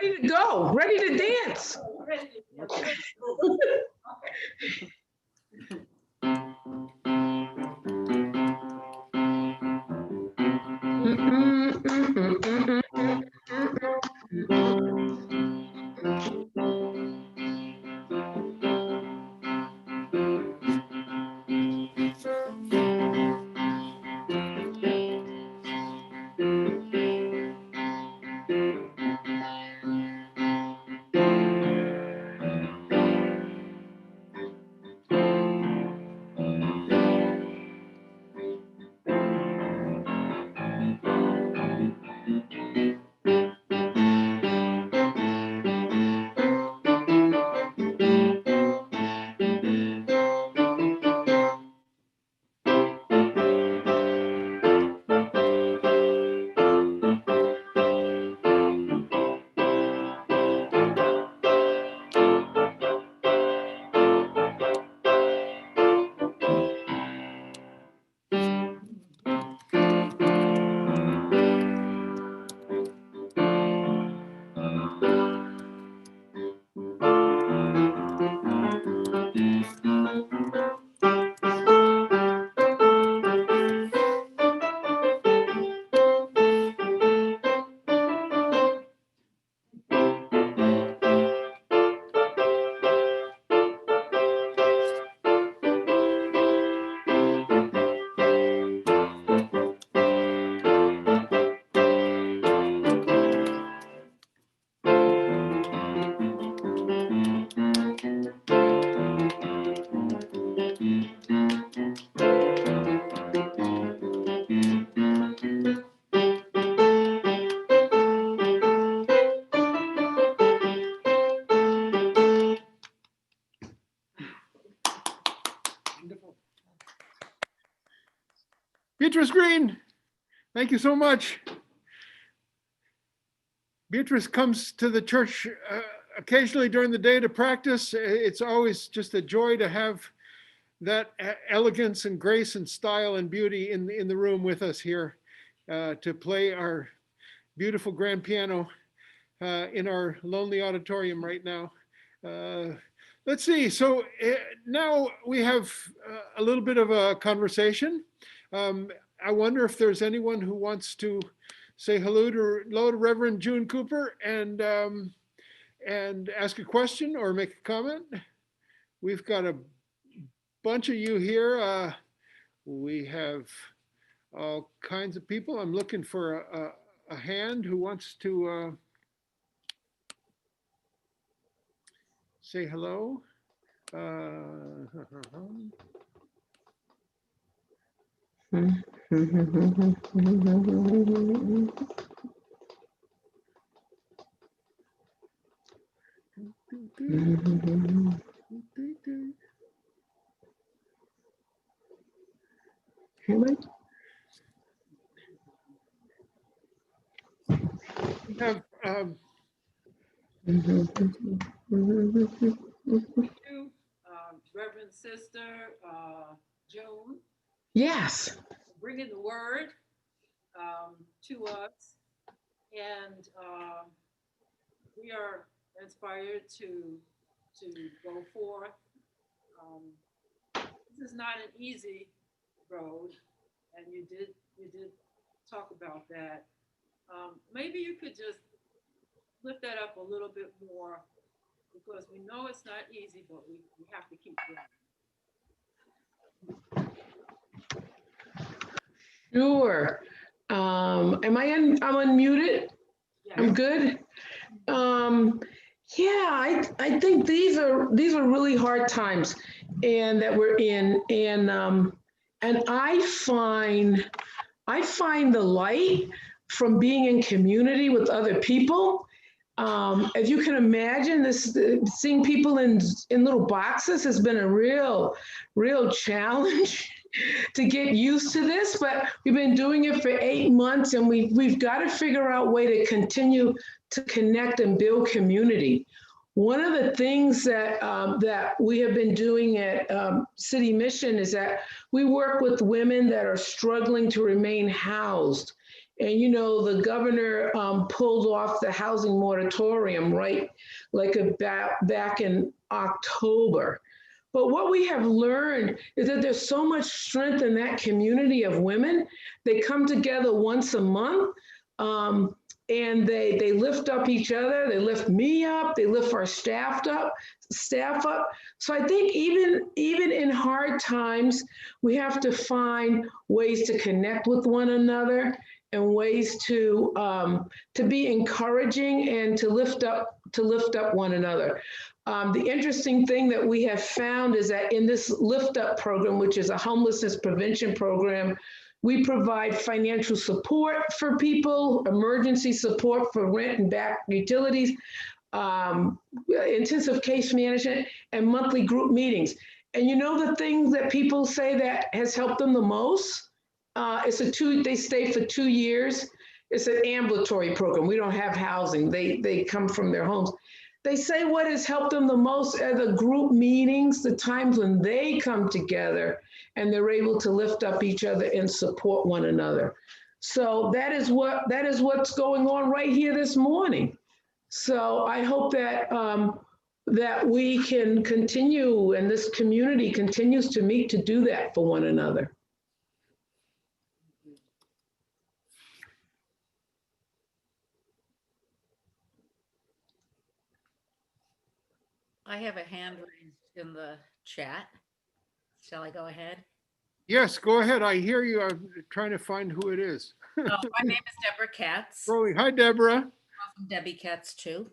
ready to go, ready to dance. Beatrice Greene, thank you so much. Beatrice comes to the church occasionally during the day to practice. It's always just a joy to have that elegance and grace and style and beauty in the room with us here to play our beautiful grand piano in our lonely auditorium right now. Let's see, so now we have a little bit of a conversation. I wonder if there's anyone who wants to say hello to Reverend June Cooper and ask a question or make a comment. We've got a bunch of you here. We have all kinds of people. I'm looking for a hand who wants to say hello. We have Reverend Sister June, Yes. bringing the word to us, and we are inspired to go forth. This is not an easy road, and you did talk about that. Maybe you could just lift that up a little bit more, because we know it's not easy, but we have to keep going. Sure. I'm unmuted? Yeah. I'm good. Yeah, I think these are really hard times and that we're in. And I find the light from being in community with other people. As you can imagine, seeing people in little boxes has been a real challenge to get used to this, but we've been doing it for 8 months, and we've got to figure out a way to continue to connect and build community. One of the things that we have been doing at City Mission is that we work with women that are struggling to remain housed. And you know, the governor pulled off the housing moratorium, right, like back in October. But what we have learned is that there's so much strength in that community of women. They come together once a month, and they lift up each other. They lift me up. They lift our staff up. So I think even in hard times, we have to find ways to connect with one another and ways to be encouraging and to lift up one another. The interesting thing that we have found is that in this Lift Up program, which is a homelessness prevention program, we provide financial support for people, emergency support for rent and back utilities, intensive case management, and monthly group meetings. And you know the things that people say that has helped them the most? They stay for 2 years. It's an ambulatory program. We don't have housing. They come from their homes. They say what has helped them the most are the group meetings, the times when they come together and they're able to lift up each other and support one another. So that is what's going on right here this morning. So I hope that that we can continue and this community continues to meet to do that for one another. I have a hand raised in the chat. Shall I go ahead? Yes, go ahead. I hear you. I'm trying to find who it is. My name is Deborah Katz. Hi, Deborah. I'm Debbie Katz too.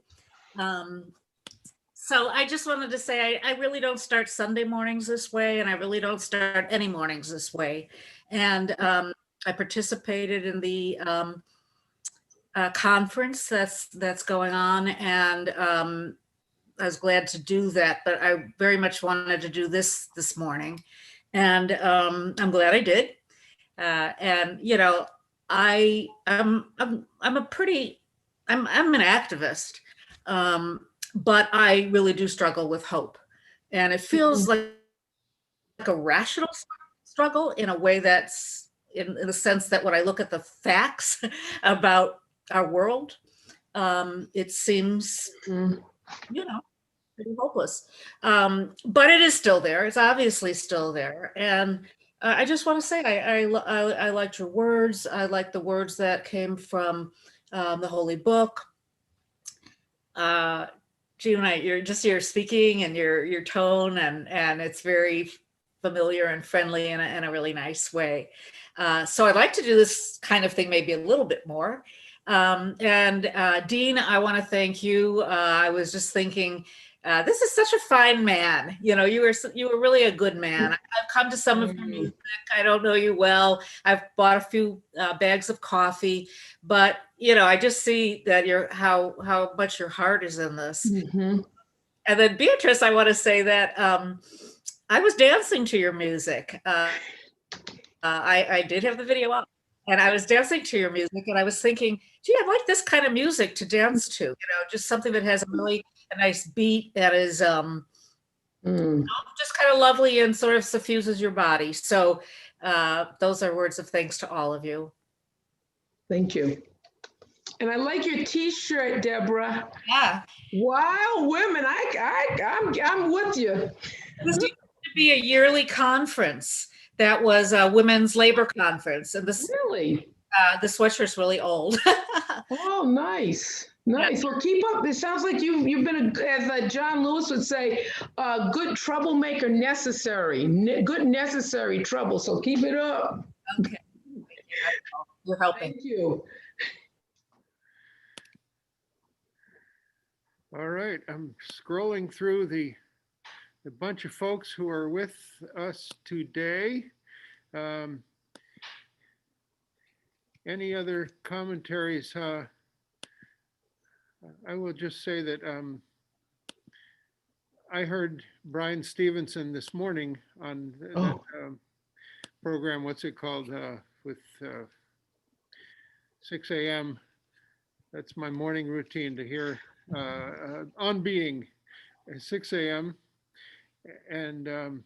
So I just wanted to say I really don't start Sunday mornings this way, and I really don't start any mornings this way. And I participated in the conference that's going on, and I was glad to do that, but I very much wanted to do this morning, and I'm glad I did. And you know, I'm an activist, but I really do struggle with hope, and it feels like a rational struggle in a way that's in the sense that when I look at the facts about our world, it seems, you know, pretty hopeless. But it is still there. It's obviously still there. And I just want to say, I liked your words. I like the words that came from the Holy Book. Gene, you're speaking and your tone, and it's very familiar and friendly in a really nice way. So I'd like to do this kind of thing maybe a little bit more. Dean, I want to thank you. I was just thinking, this is such a fine man. You know, you were really a good man. I've come to some of your music. I don't know you well. I've bought a few bags of coffee, but you know, I just see that how much your heart is in this. And then Beatrice, I want to say that I was dancing to your music. I did have the video up, and I was dancing to your music, and I was thinking, gee, I like this kind of music to dance to. You know, just something that has a nice beat that is just kind of lovely and sort of suffuses your body. So those are words of thanks to all of you. Thank you. And I like your T-shirt, Deborah. Yeah. Wow, women, I'm with you. This used to be a yearly conference that was a women's labor conference, and this really the sweatshirt's really old. Oh, nice. Nice. Well, keep up. It sounds like you've been, as John Lewis would say, a good troublemaker necessary. Good necessary trouble. So keep it up. Okay. You're helping. Thank you. All right, I'm scrolling through the bunch of folks who are with us today. Any other commentaries? I will just say that I heard Brian Stevenson this morning on that program, what's it called, with 6 a.m. That's my morning routine to hear On Being at 6 a.m. And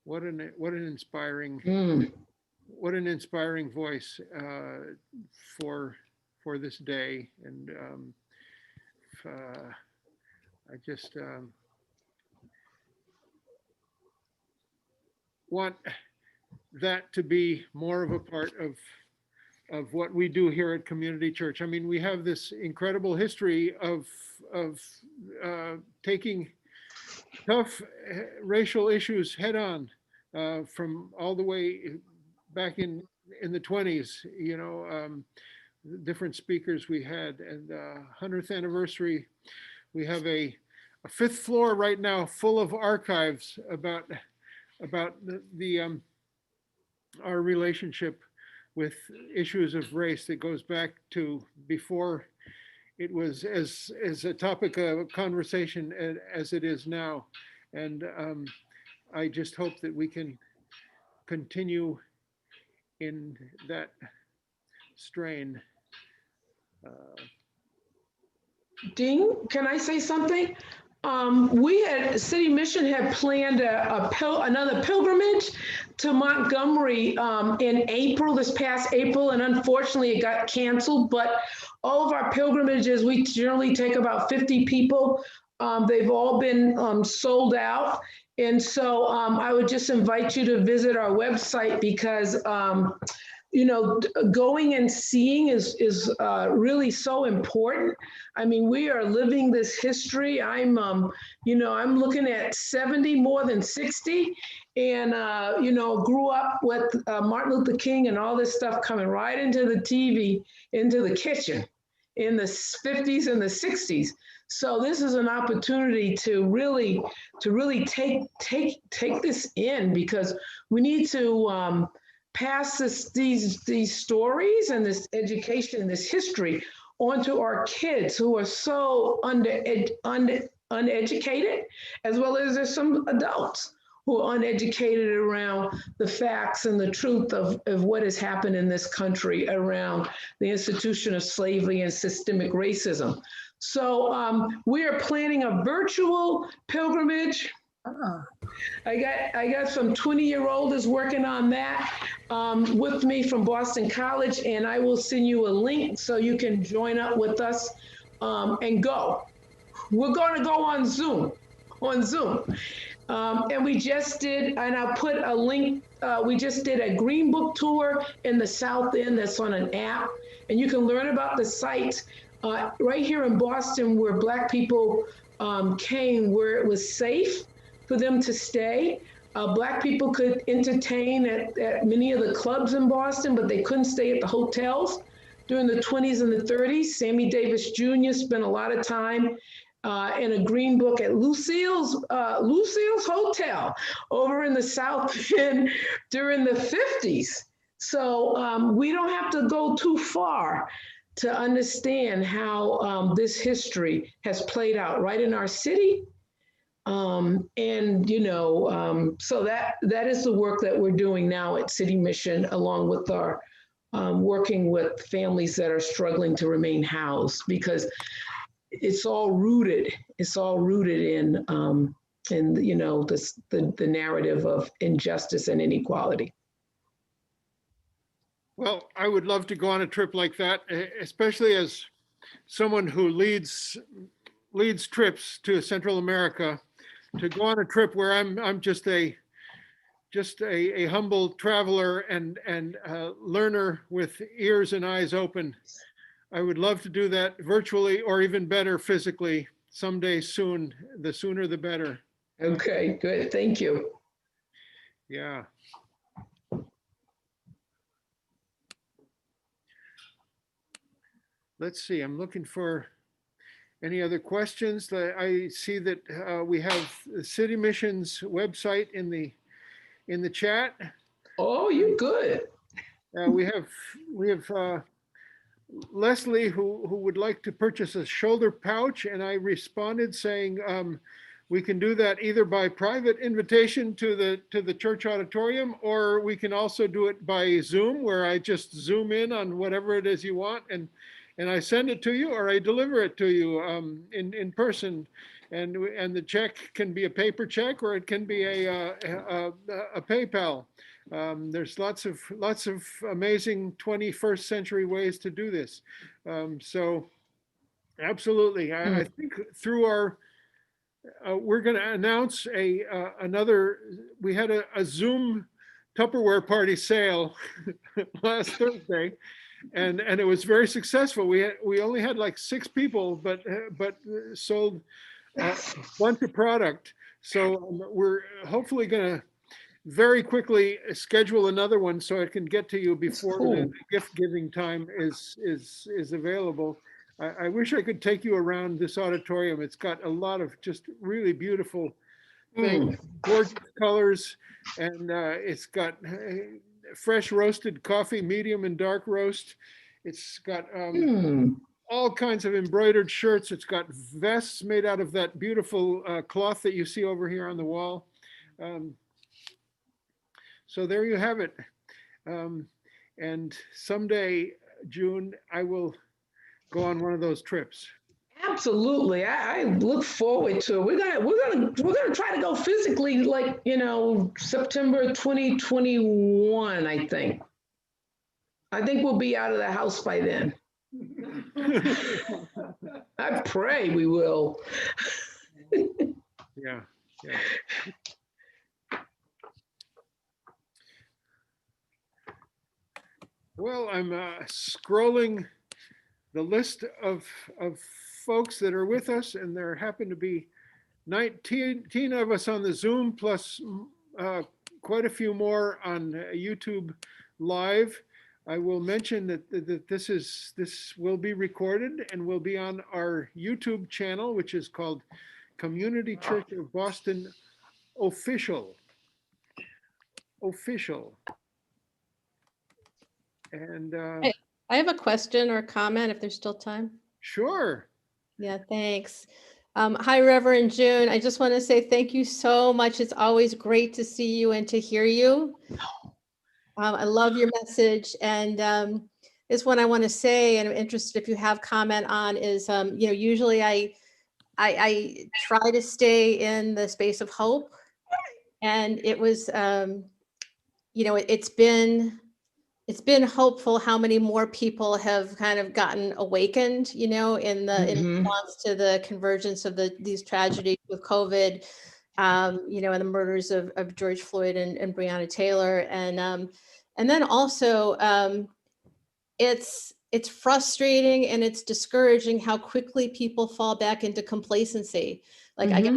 what an inspiring voice for this day. And I just want that to be more of a part of what we do here at Community Church. I mean, we have this incredible history of taking tough racial issues head on from all the way back in the 20s, you know, different speakers we had, and 100th anniversary. We have a 5th floor right now full of archives about our relationship with issues of race that goes back to before it was as a topic of conversation as it is now. And I just hope that we can continue in that strain. Dean, can I say something? City Mission had planned another pilgrimage to Montgomery in April, this past April, and unfortunately it got canceled. But all of our pilgrimages, we generally take about 50 people. They've all been sold out. And so I would just invite you to visit our website because you know, going and seeing is really so important. I mean, we are living this history. I'm, you know, I'm looking at 70 more than 60, and you know, grew up with Martin Luther King and all this stuff coming right into the TV, into the kitchen in the 50s and the 60s. So this is an opportunity to really take this in, because we need to pass these stories and this education and this history onto our kids who are so uneducated, as well as there's some adults who are uneducated around the facts and the truth of what has happened in this country around the institution of slavery and systemic racism. So we are planning a virtual pilgrimage. I got some 20-year-olds working on that with me from Boston College, and I will send you a link so you can join up with us and go. We're going to go on Zoom. And we just did, and I'll put a link, we just did a Green Book tour in the South End that's on an app, and you can learn about the sites right here in Boston where Black people came, where it was safe for them to stay. Black people could entertain at many of the clubs in Boston, but they couldn't stay at the hotels during the 20s and the 30s. Sammy Davis Jr. spent a lot of time in a Green Book at Lucille's Hotel over in the South End during the 50s. So we don't have to go too far to understand how this history has played out right in our city. And, you know, so that is the work that we're doing now at City Mission, along with our working with families that are struggling to remain housed, because it's all rooted in you know, the narrative of injustice and inequality. Well, I would love to go on a trip like that, especially as someone who leads trips to Central America. To go on a trip where I'm just a humble traveler and learner with ears and eyes open. I would love to do that virtually, or even better, physically, someday soon. The sooner the better. Okay, good. Thank you. Yeah. Let's see, I'm looking for any other questions. I see that we have the City Mission's website in the chat. Oh, you good. We have Leslie who would like to purchase a shoulder pouch, and I responded saying we can do that either by private invitation to the church auditorium, or we can also do it by Zoom, where I just zoom in on whatever it is you want, and I send it to you, or I deliver it to you in person, and the check can be a paper check, or it can be a PayPal. There's lots of amazing 21st century ways to do this. So absolutely, I think through our we're going to announce another. We had a Zoom Tupperware party sale last Thursday, and it was very successful. We only had like 6 people, but sold a bunch of product. So we're hopefully going to very quickly schedule another one so it can get to you before the gift giving time is available. I wish I could take you around this auditorium. It's got a lot of just really beautiful things, gorgeous colors, and it's got fresh roasted coffee, medium and dark roast. It's got all kinds of embroidered shirts. It's got vests made out of that beautiful cloth that you see over here on the wall. So there you have it. And someday, June, I will go on one of those trips. Absolutely. I look forward to it. We're gonna try to go physically, like, you know, September 2021, I think. I think we'll be out of the house by then. I pray we will. Yeah. Well, I'm scrolling the list of folks that are with us, and there happen to be 19 of us on the Zoom, plus quite a few more on YouTube Live. I will mention that this will be recorded and will be on our YouTube channel, which is called Community Church of Boston Official. And I have a question or a comment if there's still time. Sure. Yeah, thanks. Hi, Reverend June. I just want to say thank you so much. It's always great to see you and to hear you. I love your message. And this one I want to say, and I'm interested if you have comment on, is, usually I try to stay in the space of hope. And it was, it's been hopeful how many more people have kind of gotten awakened, in response to the convergence of these tragedies with COVID, and the murders of George Floyd and Breonna Taylor. And then also it's frustrating and it's discouraging how quickly people fall back into complacency. Like I get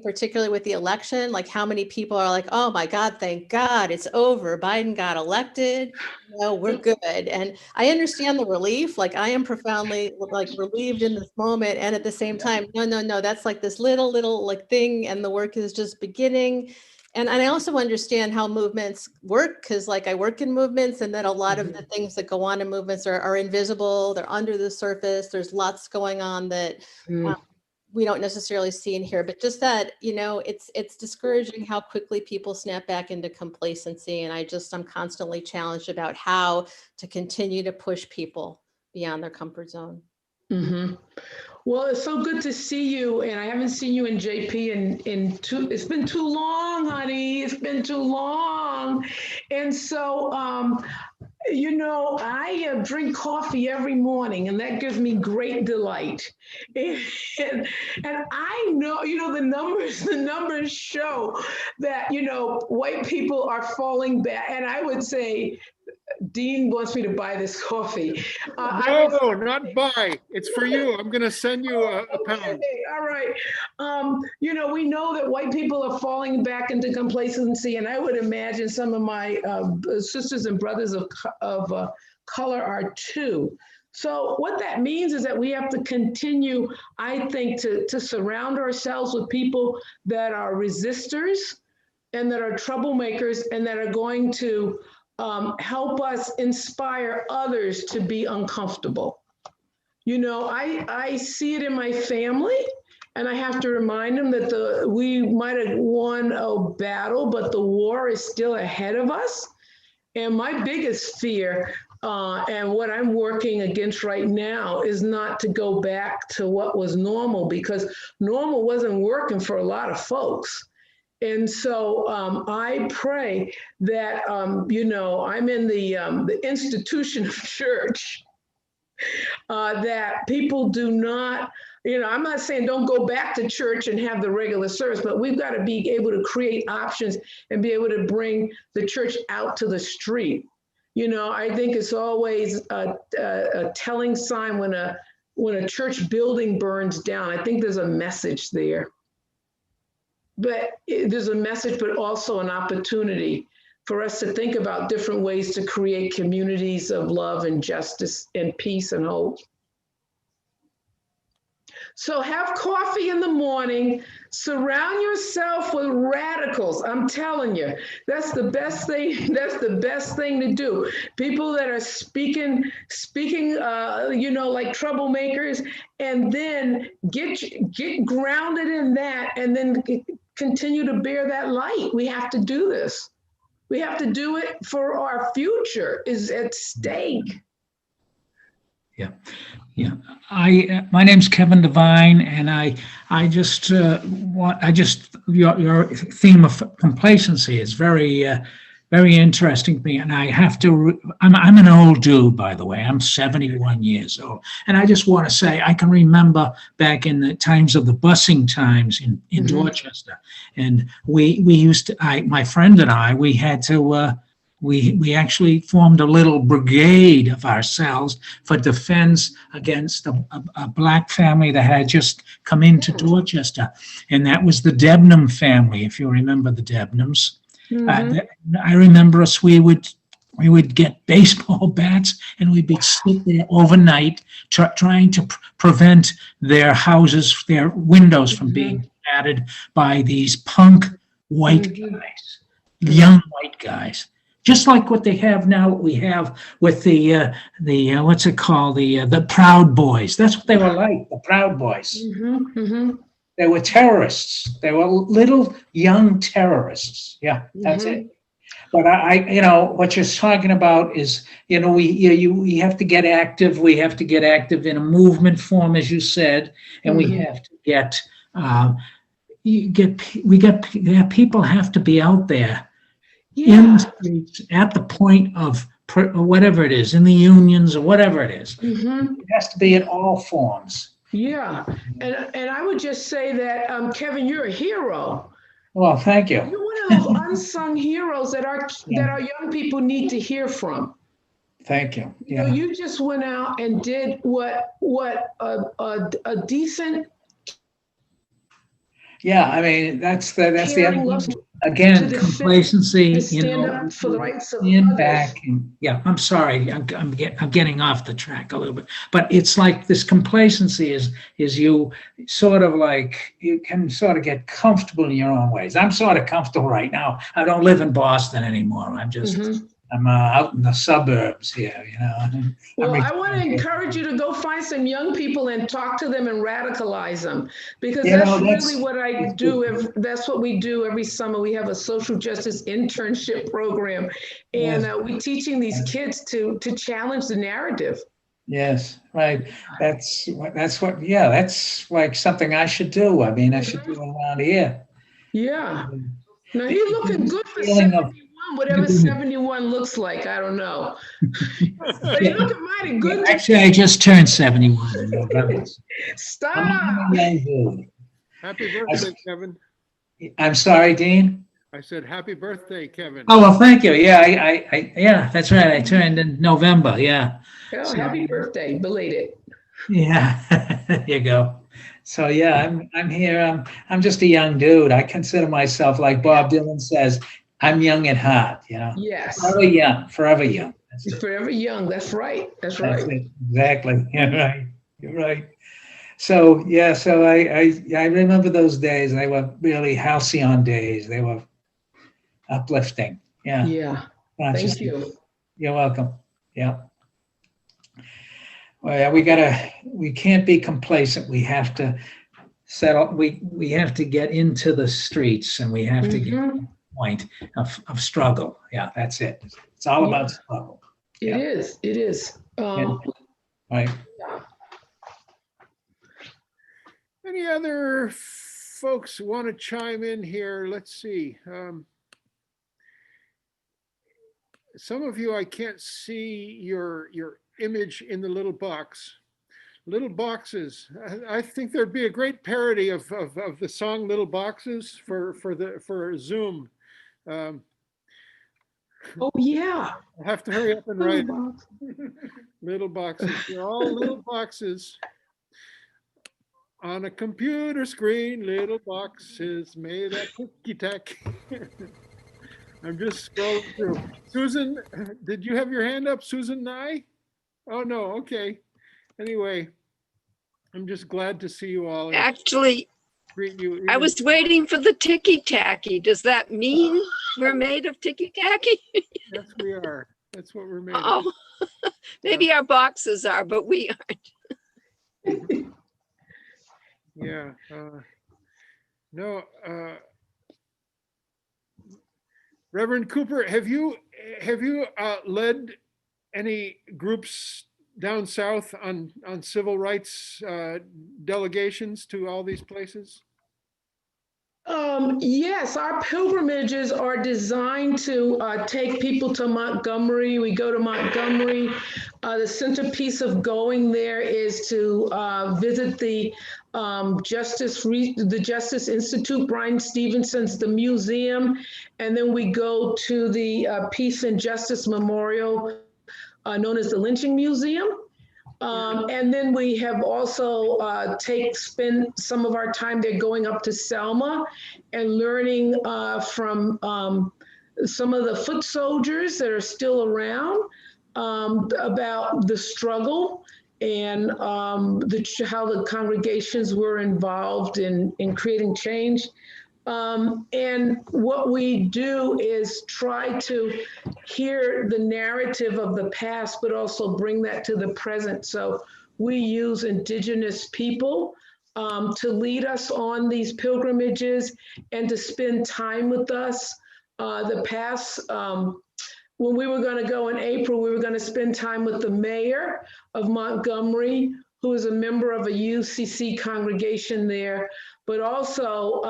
particularly with the election, like how many people are like, oh my God, thank God it's over. Biden got elected. We're good. And I understand the relief. Like I am profoundly like relieved in this moment. And at the same time, no, that's like this little like thing. And the work is just beginning. And I also understand how movements work, because like I work in movements, and that a lot of the things that go on in movements are invisible. They're under the surface. There's lots going on that we don't necessarily see in here, but just that, it's discouraging how quickly people snap back into complacency. And I'm constantly challenged about how to continue to push people beyond their comfort zone. Well, it's so good to see you, and I haven't seen you in JP it's been too long, honey. It's been too long. And so, I drink coffee every morning, and that gives me great delight. And I know, the numbers show that, white people are falling back. And I would say, Dean wants me to buy this coffee. No, not buy. It's for you. I'm going to send you a pound. Okay, all right. We know that white people are falling back into complacency, and I would imagine some of my sisters and brothers of color are too. So what that means is that we have to continue, I think, to surround ourselves with people that are resistors and that are troublemakers and that are going to help us inspire others to be uncomfortable. I see it in my family, and I have to remind them that we might have won a battle, but the war is still ahead of us. And my biggest fear, and what I'm working against right now, is not to go back to what was normal, because normal wasn't working for a lot of folks. And so I pray that, I'm in the institution of church, that people do not, I'm not saying don't go back to church and have the regular service, but we've got to be able to create options and be able to bring the church out to the street. I think it's always a telling sign when a church building burns down. I think there's a message there. But there's a message, but also an opportunity for us to think about different ways to create communities of love and justice and peace and hope. So have coffee in the morning, surround yourself with radicals. I'm telling you, that's the best thing. That's the best thing to do. People that are speaking, like troublemakers, and then get grounded in that, and then continue to bear that light. We have to do this. We have to do it, for our future is at stake. Yeah. My name's Kevin Devine, and your theme of complacency is very interesting to me. And I have to, I'm an old dude, by the way. I'm 71 years old. And I just want to say, I can remember back in the times of the busing times in Dorchester. And we used to, my friend and I, we had to, we actually formed a little brigade of ourselves for defense against a black family that had just come into Dorchester. And that was the Debnam family, if you remember the Debnams. I remember us, we would get baseball bats, and we'd be sit there overnight trying to prevent their houses, their windows from being shattered by these punk white guys, young white guys. Just like what they have now, what we have with the what's it called, the Proud Boys. That's what they were like, the Proud Boys. They were terrorists. They were little young terrorists. Yeah, that's it. But you know, what you're talking about is, you know, we have to get active. We have to get active in a movement form, as you said, and we have to get, people have to be out there in the streets at the point of whatever it is, in the unions or whatever it is. It has to be in all forms. Yeah, and I would just say that, Kevin, you're a hero. Well, thank you. You're one of those unsung heroes that our young people need to hear from. Thank you. You know, you just went out and did what a decent. Yeah, I mean, that's the again, complacency, you know, for the rights of stand others. back and I'm sorry, I'm getting off the track a little bit, but it's like this complacency is you sort of like, you can sort of get comfortable in your own ways. I'm sort of comfortable right now. I don't live in Boston anymore. I'm just, I'm out in the suburbs here, you know. Well, I want to encourage you to go find some young people and talk to them and radicalize them, because that's really what I do. That's what we do every summer. We have a social justice internship program, and we're teaching these kids to challenge the narrative. Yes, right. That's what. Yeah, that's like something I should do. I mean, I should do around here. Yeah. Now you're looking good for 71, whatever 71 looks like. I don't know. But you're looking mighty good. Actually, I just turned 71 in November. Stop. Happy birthday, Kevin. I'm sorry, Dean. I said happy birthday, Kevin. Oh, well, thank you. Yeah, yeah, that's right. I turned in November. Yeah. Well, so, happy birthday, belated. Yeah, there you go. So yeah, I'm here. I'm just a young dude. I consider myself, like Bob Dylan says, I'm young at heart. You know. Yes. Forever young. Forever young. Forever young. That's right. That's right. Exactly. You're right. You're right. So yeah. So I remember those days. They were really halcyon days. They were uplifting. Yeah. Yeah. Thank you. You're welcome. Yeah. Well, yeah, we can't be complacent. We have to settle. We have to get into the streets, and we have to get to the point of struggle. Yeah, that's it. It's all about struggle. It is. It is. Right. Any other folks want to chime in here? Let's see. Some of you, I can't see your image in the little box. Little Boxes. I think there'd be a great parody of the song Little Boxes for Zoom. Oh yeah. I have to hurry up and write Little Boxes. They're all little boxes on a computer screen. Little boxes made of ticky-tack. I'm just scrolling through. Susan, did you have your hand up, Susan Nye? Oh, no, okay. Anyway, I'm just glad to see you all. Actually, greet you. I was waiting for the ticky-tacky. Does that mean we're made of ticky-tacky? Yes, we are. That's what we're made of. Maybe our boxes are, but we aren't. Yeah. No. Reverend Cooper, have you led any groups down south on civil rights delegations to all these places? Yes, our pilgrimages are designed to take people to Montgomery. We go to Montgomery. The centerpiece of going there is to visit the Justice Institute, Bryan Stevenson's, the museum, and then we go to the Peace and Justice Memorial, known as the Lynching Museum. And then we have also spend some of our time there going up to Selma and learning from some of the foot soldiers that are still around about the struggle and how the congregations were involved in creating change. And what we do is try to hear the narrative of the past, but also bring that to the present. So we use indigenous people to lead us on these pilgrimages and to spend time with us. The past, when we were going to go in April, we were going to spend time with the mayor of Montgomery, who is a member of a UCC congregation there, but also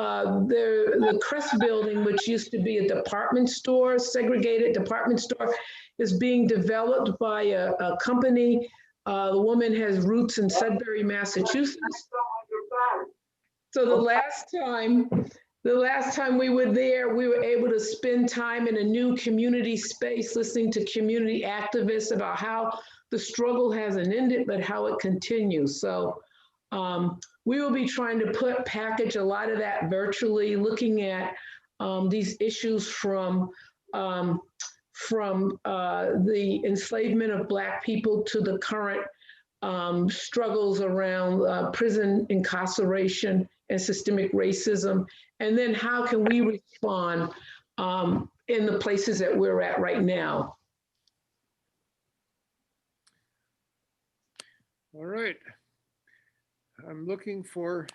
the Crest building, which used to be a department store, segregated department store, is being developed by a company. The woman has roots in Sudbury, Massachusetts. So the last time we were there, we were able to spend time in a new community space, listening to community activists about how the struggle hasn't ended, but how it continues. So we will be trying to package a lot of that virtually, looking at these issues from the enslavement of Black people to the current struggles around prison incarceration and systemic racism. And then how can we respond in the places that we're at right now? All right. I'm looking for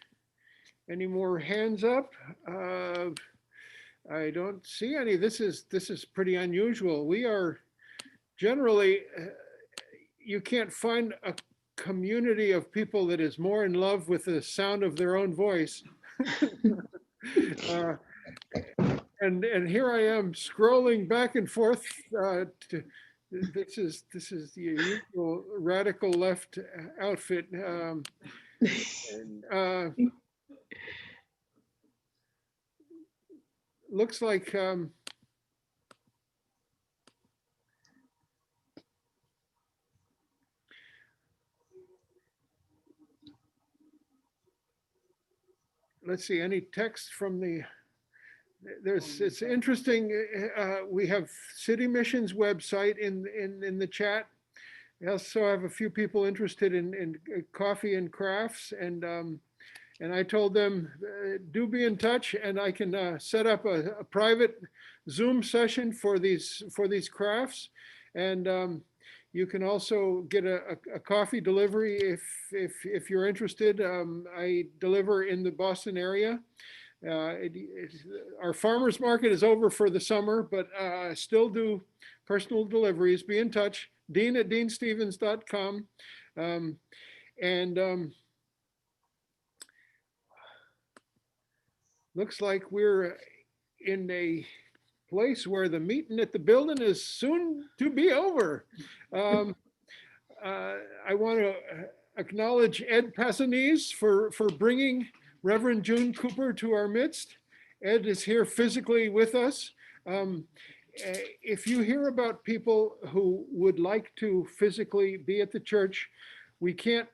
any more hands up. I don't see any. This is pretty unusual. We are generally, you can't find a community of people that is more in love with the sound of their own voice. And here I am scrolling back and forth. This is the usual radical left outfit. Looks like let's see, any text from the, it's interesting. We have City Mission's website in the chat. We also have a few people interested in coffee and crafts, and I told them, do be in touch, and I can set up a private Zoom session for these crafts. And you can also get a coffee delivery if you're interested. I deliver in the Boston area. Our farmers market is over for the summer, but I still do personal deliveries. Be in touch, dean@deanstevens.com. Looks like we're in a place where the meeting at the building is soon to be over. I want to acknowledge Ed Passanese for bringing Reverend June Cooper to our midst. Ed is here physically with us. If you hear about people who would like to physically be at the church, we can't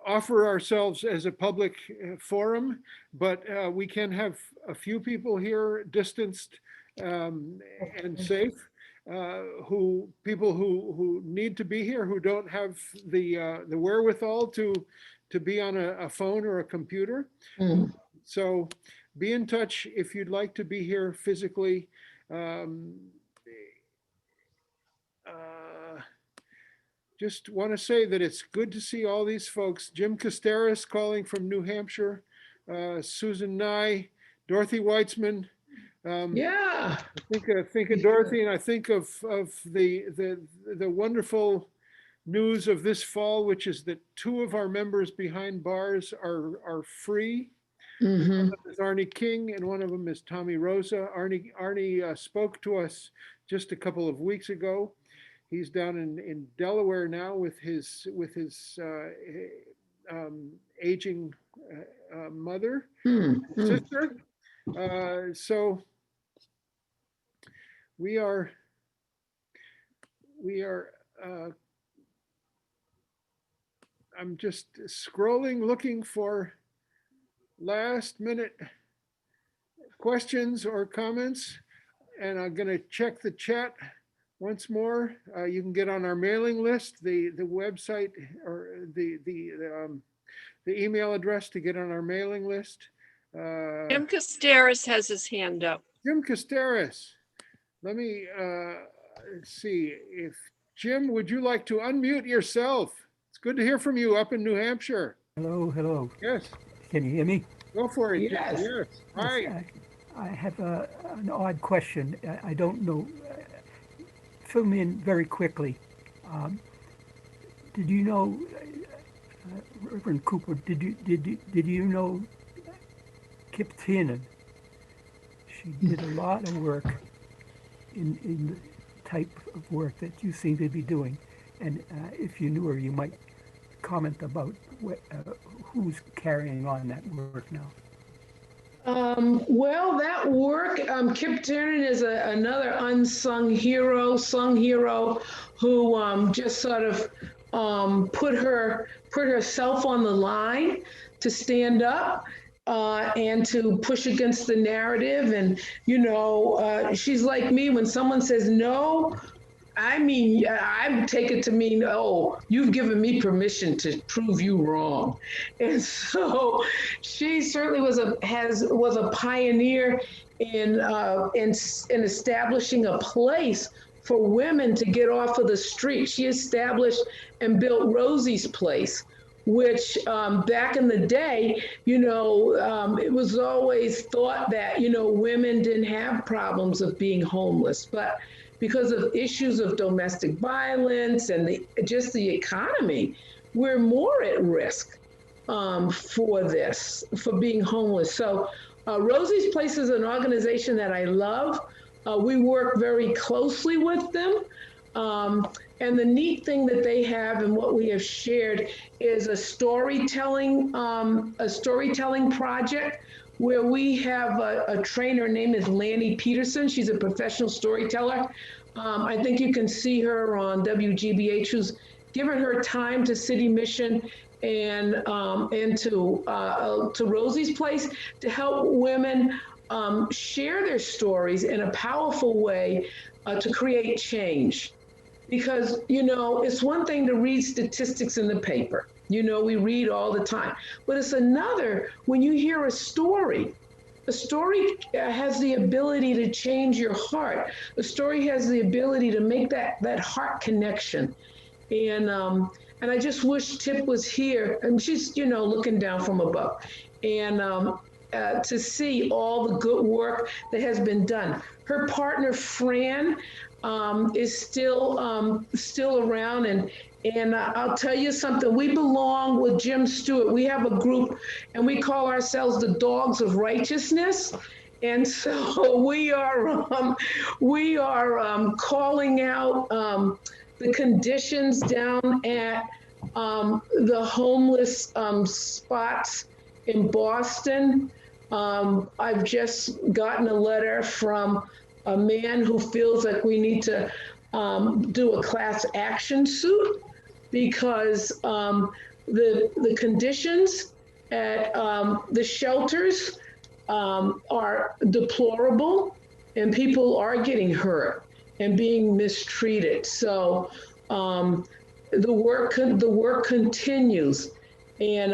offer ourselves as a public forum, but we can have a few people here distanced and safe, people who need to be here, who don't have the wherewithal to be on a phone or a computer. So be in touch if you'd like to be here physically. Just want to say that it's good to see all these folks. Jim Casteris calling from New Hampshire, Susan Nye, Dorothy Weitzman. Yeah. I think of Dorothy, and I think of the wonderful news of this fall, which is that 2 of our members behind bars are free. One of them is Arnie King, and one of them is Tommy Rosa. Arnie spoke to us just a couple of weeks ago. He's down in Delaware now with his aging mother, sister. So we are I'm just scrolling, looking for last minute questions or comments, and I'm going to check the chat once more. You can get on our mailing list, the website or the email address to get on our mailing list. Jim Casteris has his hand up. Jim Casteris, let me see if Jim, would you like to unmute yourself? It's good to hear from you up in New Hampshire. Hello, hello. Yes, Can you hear me? go for it. Yes. Yes. Hi. Yes, I have an odd question. I don't know. Fill me in very quickly. Did you know, Reverend Cooper? Did you know Kip Tiernan? She did a lot of work in the type of work that you seem to be doing, and if you knew her, you might comment about who's carrying on that work now. Well, that work, Kip Tiernan is another unsung hero, who just sort of put herself on the line to stand up and to push against the narrative. And, she's like me. When someone says no, I mean, I take it to mean, oh, you've given me permission to prove you wrong. And so she certainly was a pioneer in establishing a place for women to get off of the street. She established and built Rosie's Place, which back in the day, it was always thought that, women didn't have problems of being homeless, but because of issues of domestic violence and just the economy, we're more at risk for being homeless. So Rosie's Place is an organization that I love. We work very closely with them. And the neat thing that they have and what we have shared is a storytelling project where we have a trainer named is Lanny Peterson. She's a professional storyteller. I think you can see her on WGBH, who's given her time to City Mission and to Rosie's Place to help women share their stories in a powerful way to create change. Because, it's one thing to read statistics in the paper. We read all the time. But it's another when you hear a story. A story has the ability to change your heart. A story has the ability to make that heart connection. And I just wish Tip was here. And she's, looking down from above. And to see all the good work that has been done. Her partner, Fran, is still around, and I'll tell you something. We belong with Jim Stewart. We have a group, and we call ourselves the Dogs of Righteousness. And so we are calling out the conditions down at the homeless spots in Boston. I've just gotten a letter from a man who feels like we need to do a class action suit because the conditions at the shelters are deplorable, and people are getting hurt and being mistreated. So the work continues, and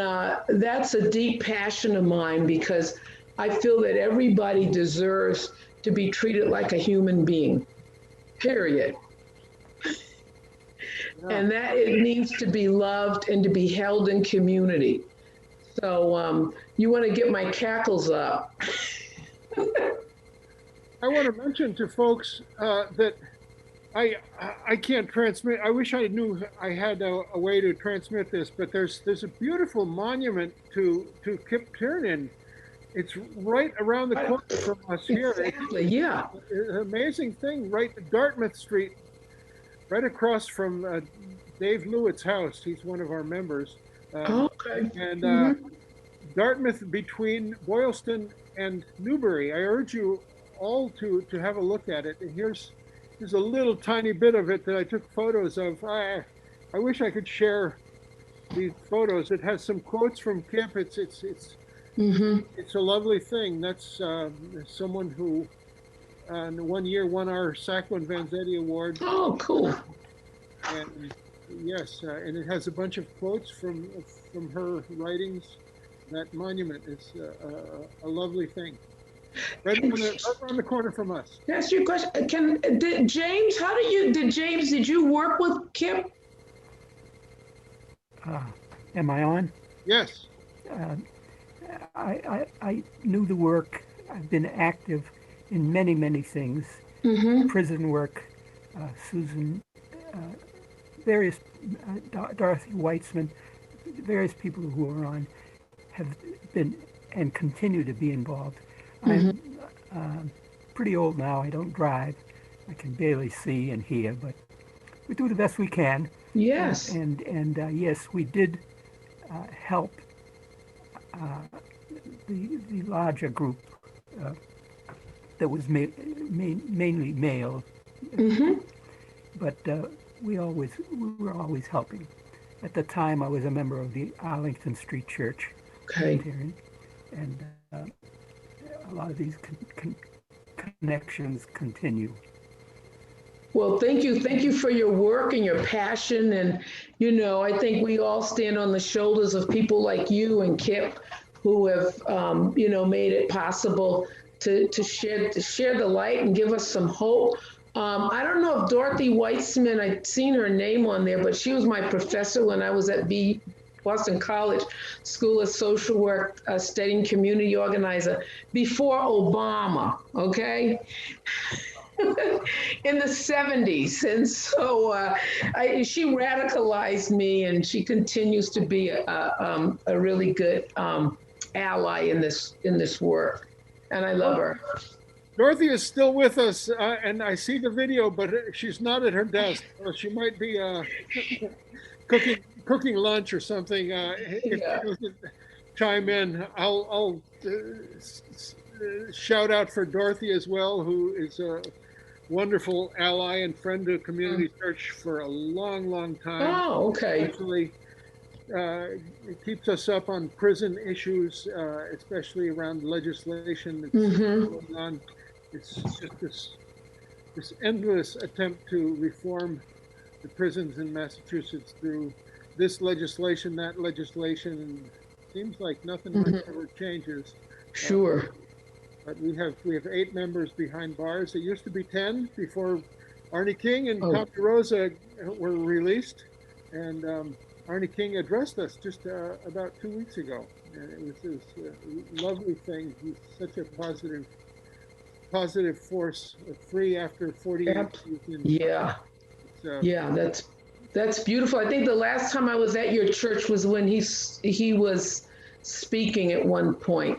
that's a deep passion of mine because I feel that everybody deserves to be treated like a human being, period. Yeah. And that it needs to be loved and to be held in community. So you want to get my cackles up. I want to mention to folks that I can't transmit. I wish I knew I had a way to transmit this, but there's a beautiful monument to Kip Tiernan. It's right around the corner from us here. Exactly, yeah. It's an amazing thing, right at Dartmouth Street, right across from Dave Lewitt's house. He's one of our members. Okay. And Dartmouth between Boylston and Newbury. I urge you all to have a look at it. And here's a little tiny bit of it that I took photos of. I wish I could share these photos. It has some quotes from Kip. It's a lovely thing. That's someone who one year won our Sacco and Vanzetti Award. Oh, cool. And yes, and it has a bunch of quotes from her writings. That monument is a lovely thing. Right around the corner from us. That's your question. Did James you work with Kip? Am I on? Yes. I knew the work. I've been active in many things. Mm-hmm. Prison work, Susan, various, Dorothy Weitzman, various people who are on have been and continue to be involved. I'm pretty old now. I don't drive. I can barely see and hear, but we do the best we can. Yes. And yes, we did help the larger group that was mainly male. Mm-hmm. But we were always helping. At the time, I was a member of the Arlington Street Church, Okay. and a lot of these connections continue. Well, thank you for your work and your passion. And, I think we all stand on the shoulders of people like you and Kip, who have, made it possible to share the light and give us some hope. I don't know if Dorothy Weitzman, I'd seen her name on there, but she was my professor when I was at Boston College School of Social Work, studying community organizer before Obama, okay? In the 70s. And so she radicalized me, and she continues to be a really good ally in this work. And I love her. Dorothy is still with us, and I see the video, but she's not at her desk. She might be cooking lunch or something. If she doesn't chime in, I'll shout out for Dorothy as well, who is a wonderful ally and friend to Community Church for a long time. Oh, okay. Actually, it keeps us up on prison issues, especially around legislation that's going on. It's just this endless attempt to reform the prisons in Massachusetts through this legislation, that legislation, and it seems like nothing much ever changes. Sure. But we have 8 members behind bars. It used to be 10 before Arnie King and Tommy Rosa were released, and Arnie King addressed us just about 2 weeks ago, and it was this lovely thing. He's such a positive force, free after 40 years. Yeah. Yeah, that's beautiful. I think the last time I was at your church was when he was speaking at one point.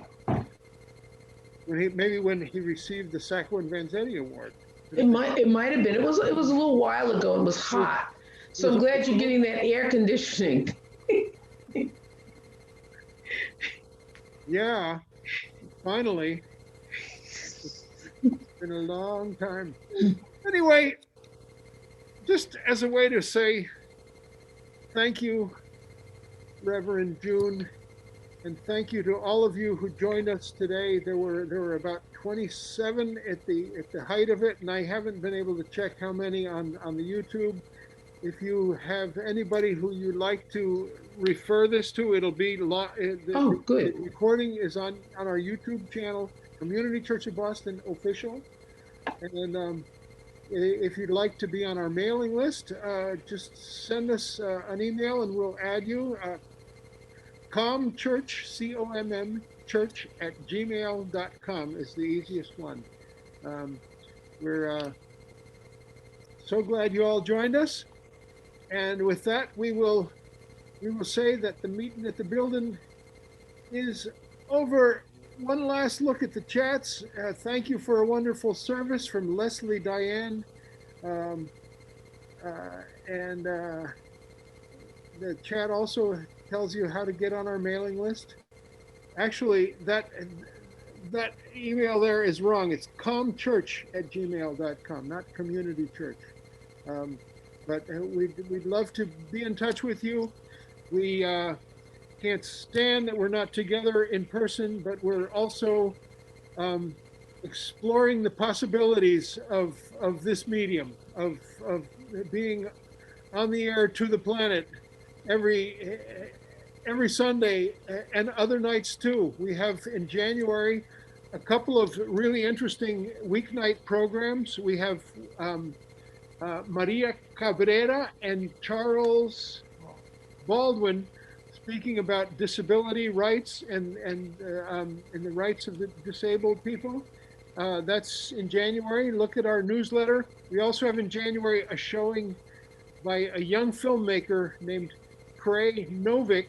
When he received the Sacco and Vanzetti Award. It might have been. It was a little while ago. It was hot. So I'm glad you're getting that air conditioning. Yeah, finally. It's been a long time. Anyway, just as a way to say thank you, Reverend June, and thank you to all of you who joined us today. There were about 27 at the height of it, and I haven't been able to check how many on the YouTube. If you have anybody who you'd like to refer this to, it'll be good. The recording is on our YouTube channel, Community Church of Boston Official. And then if you'd like to be on our mailing list, just send us an email and we'll add you. COMMChurch, COMM church @gmail.com is the easiest one. We're so glad you all joined us. And with that, we will say that the meeting at the building is over. One last look at the chats. Thank you for a wonderful service from Leslie Diane. And the chat also tells you how to get on our mailing list. Actually, that email there is wrong. It's commchurch@gmail.com, not community church. But we'd love to be in touch with you. We can't stand that we're not together in person, but we're also exploring the possibilities of this medium, of being on the air to the planet every Sunday and other nights too. We have in January a couple of really interesting weeknight programs. We have Maria Cabrera and Charles Baldwin speaking about disability rights and the rights of the disabled people. That's in January. Look at our newsletter. We also have in January a showing by a young filmmaker named Cray Novick,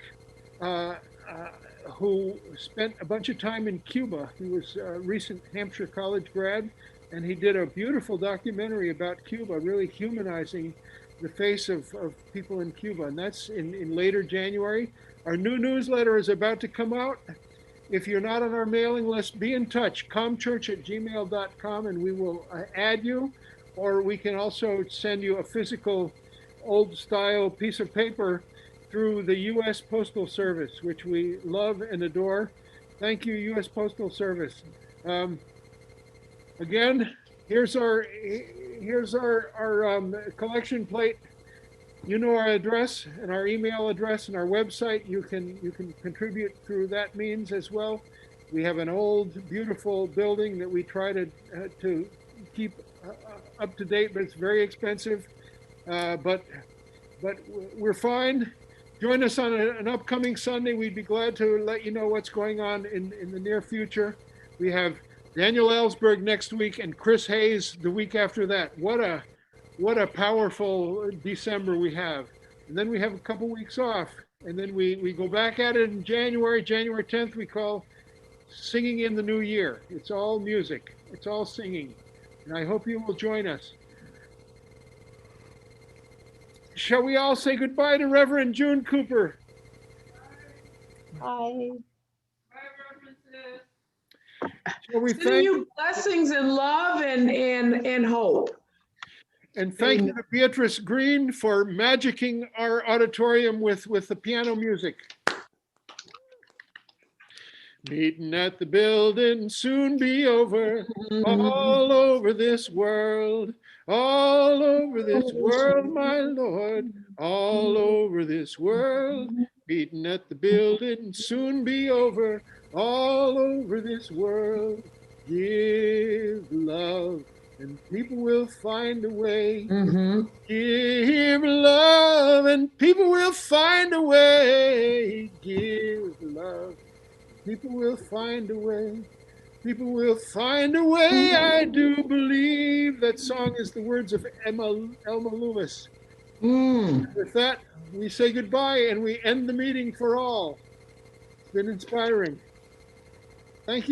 who spent a bunch of time in Cuba. He was a recent Hampshire College grad, and he did a beautiful documentary about Cuba, really humanizing the face of people in Cuba. And that's in later January. Our new newsletter is about to come out. If you're not on our mailing list, be in touch, comchurch@gmail.com, and we will add you, or we can also send you a physical old style piece of paper through the U.S. Postal Service, which we love and adore. Thank you, U.S. Postal Service. Again, here's our collection plate. You know our address and our email address and our website. You can contribute through that means as well. We have an old, beautiful building that we try to keep up to date, but it's very expensive. But we're fine. Join us on an upcoming Sunday. We'd be glad to let you know what's going on in the near future. We have Daniel Ellsberg next week and Chris Hayes the week after that. What a powerful December we have. And then we have a couple weeks off. And then we go back at it in January 10th, we call Singing in the New Year. It's all music. It's all singing. And I hope you will join us. Shall we all say goodbye to Reverend June Cooper? Bye. Shall we Sending you blessings and love and hope. And thank you to Beatrice Greene for magicking our auditorium with the piano music. Meeting at the building, soon be over, all over this world, all over this world, my Lord, all over this world. Meeting at the building, soon be over, all over this world. Give love, and people will find a way. Give love, and people will find a way. Give love. People will find a way. People will find a way. I do believe. That song is the words of Elma Lewis. With that, we say goodbye and we end the meeting for all. It's been inspiring. Thank you.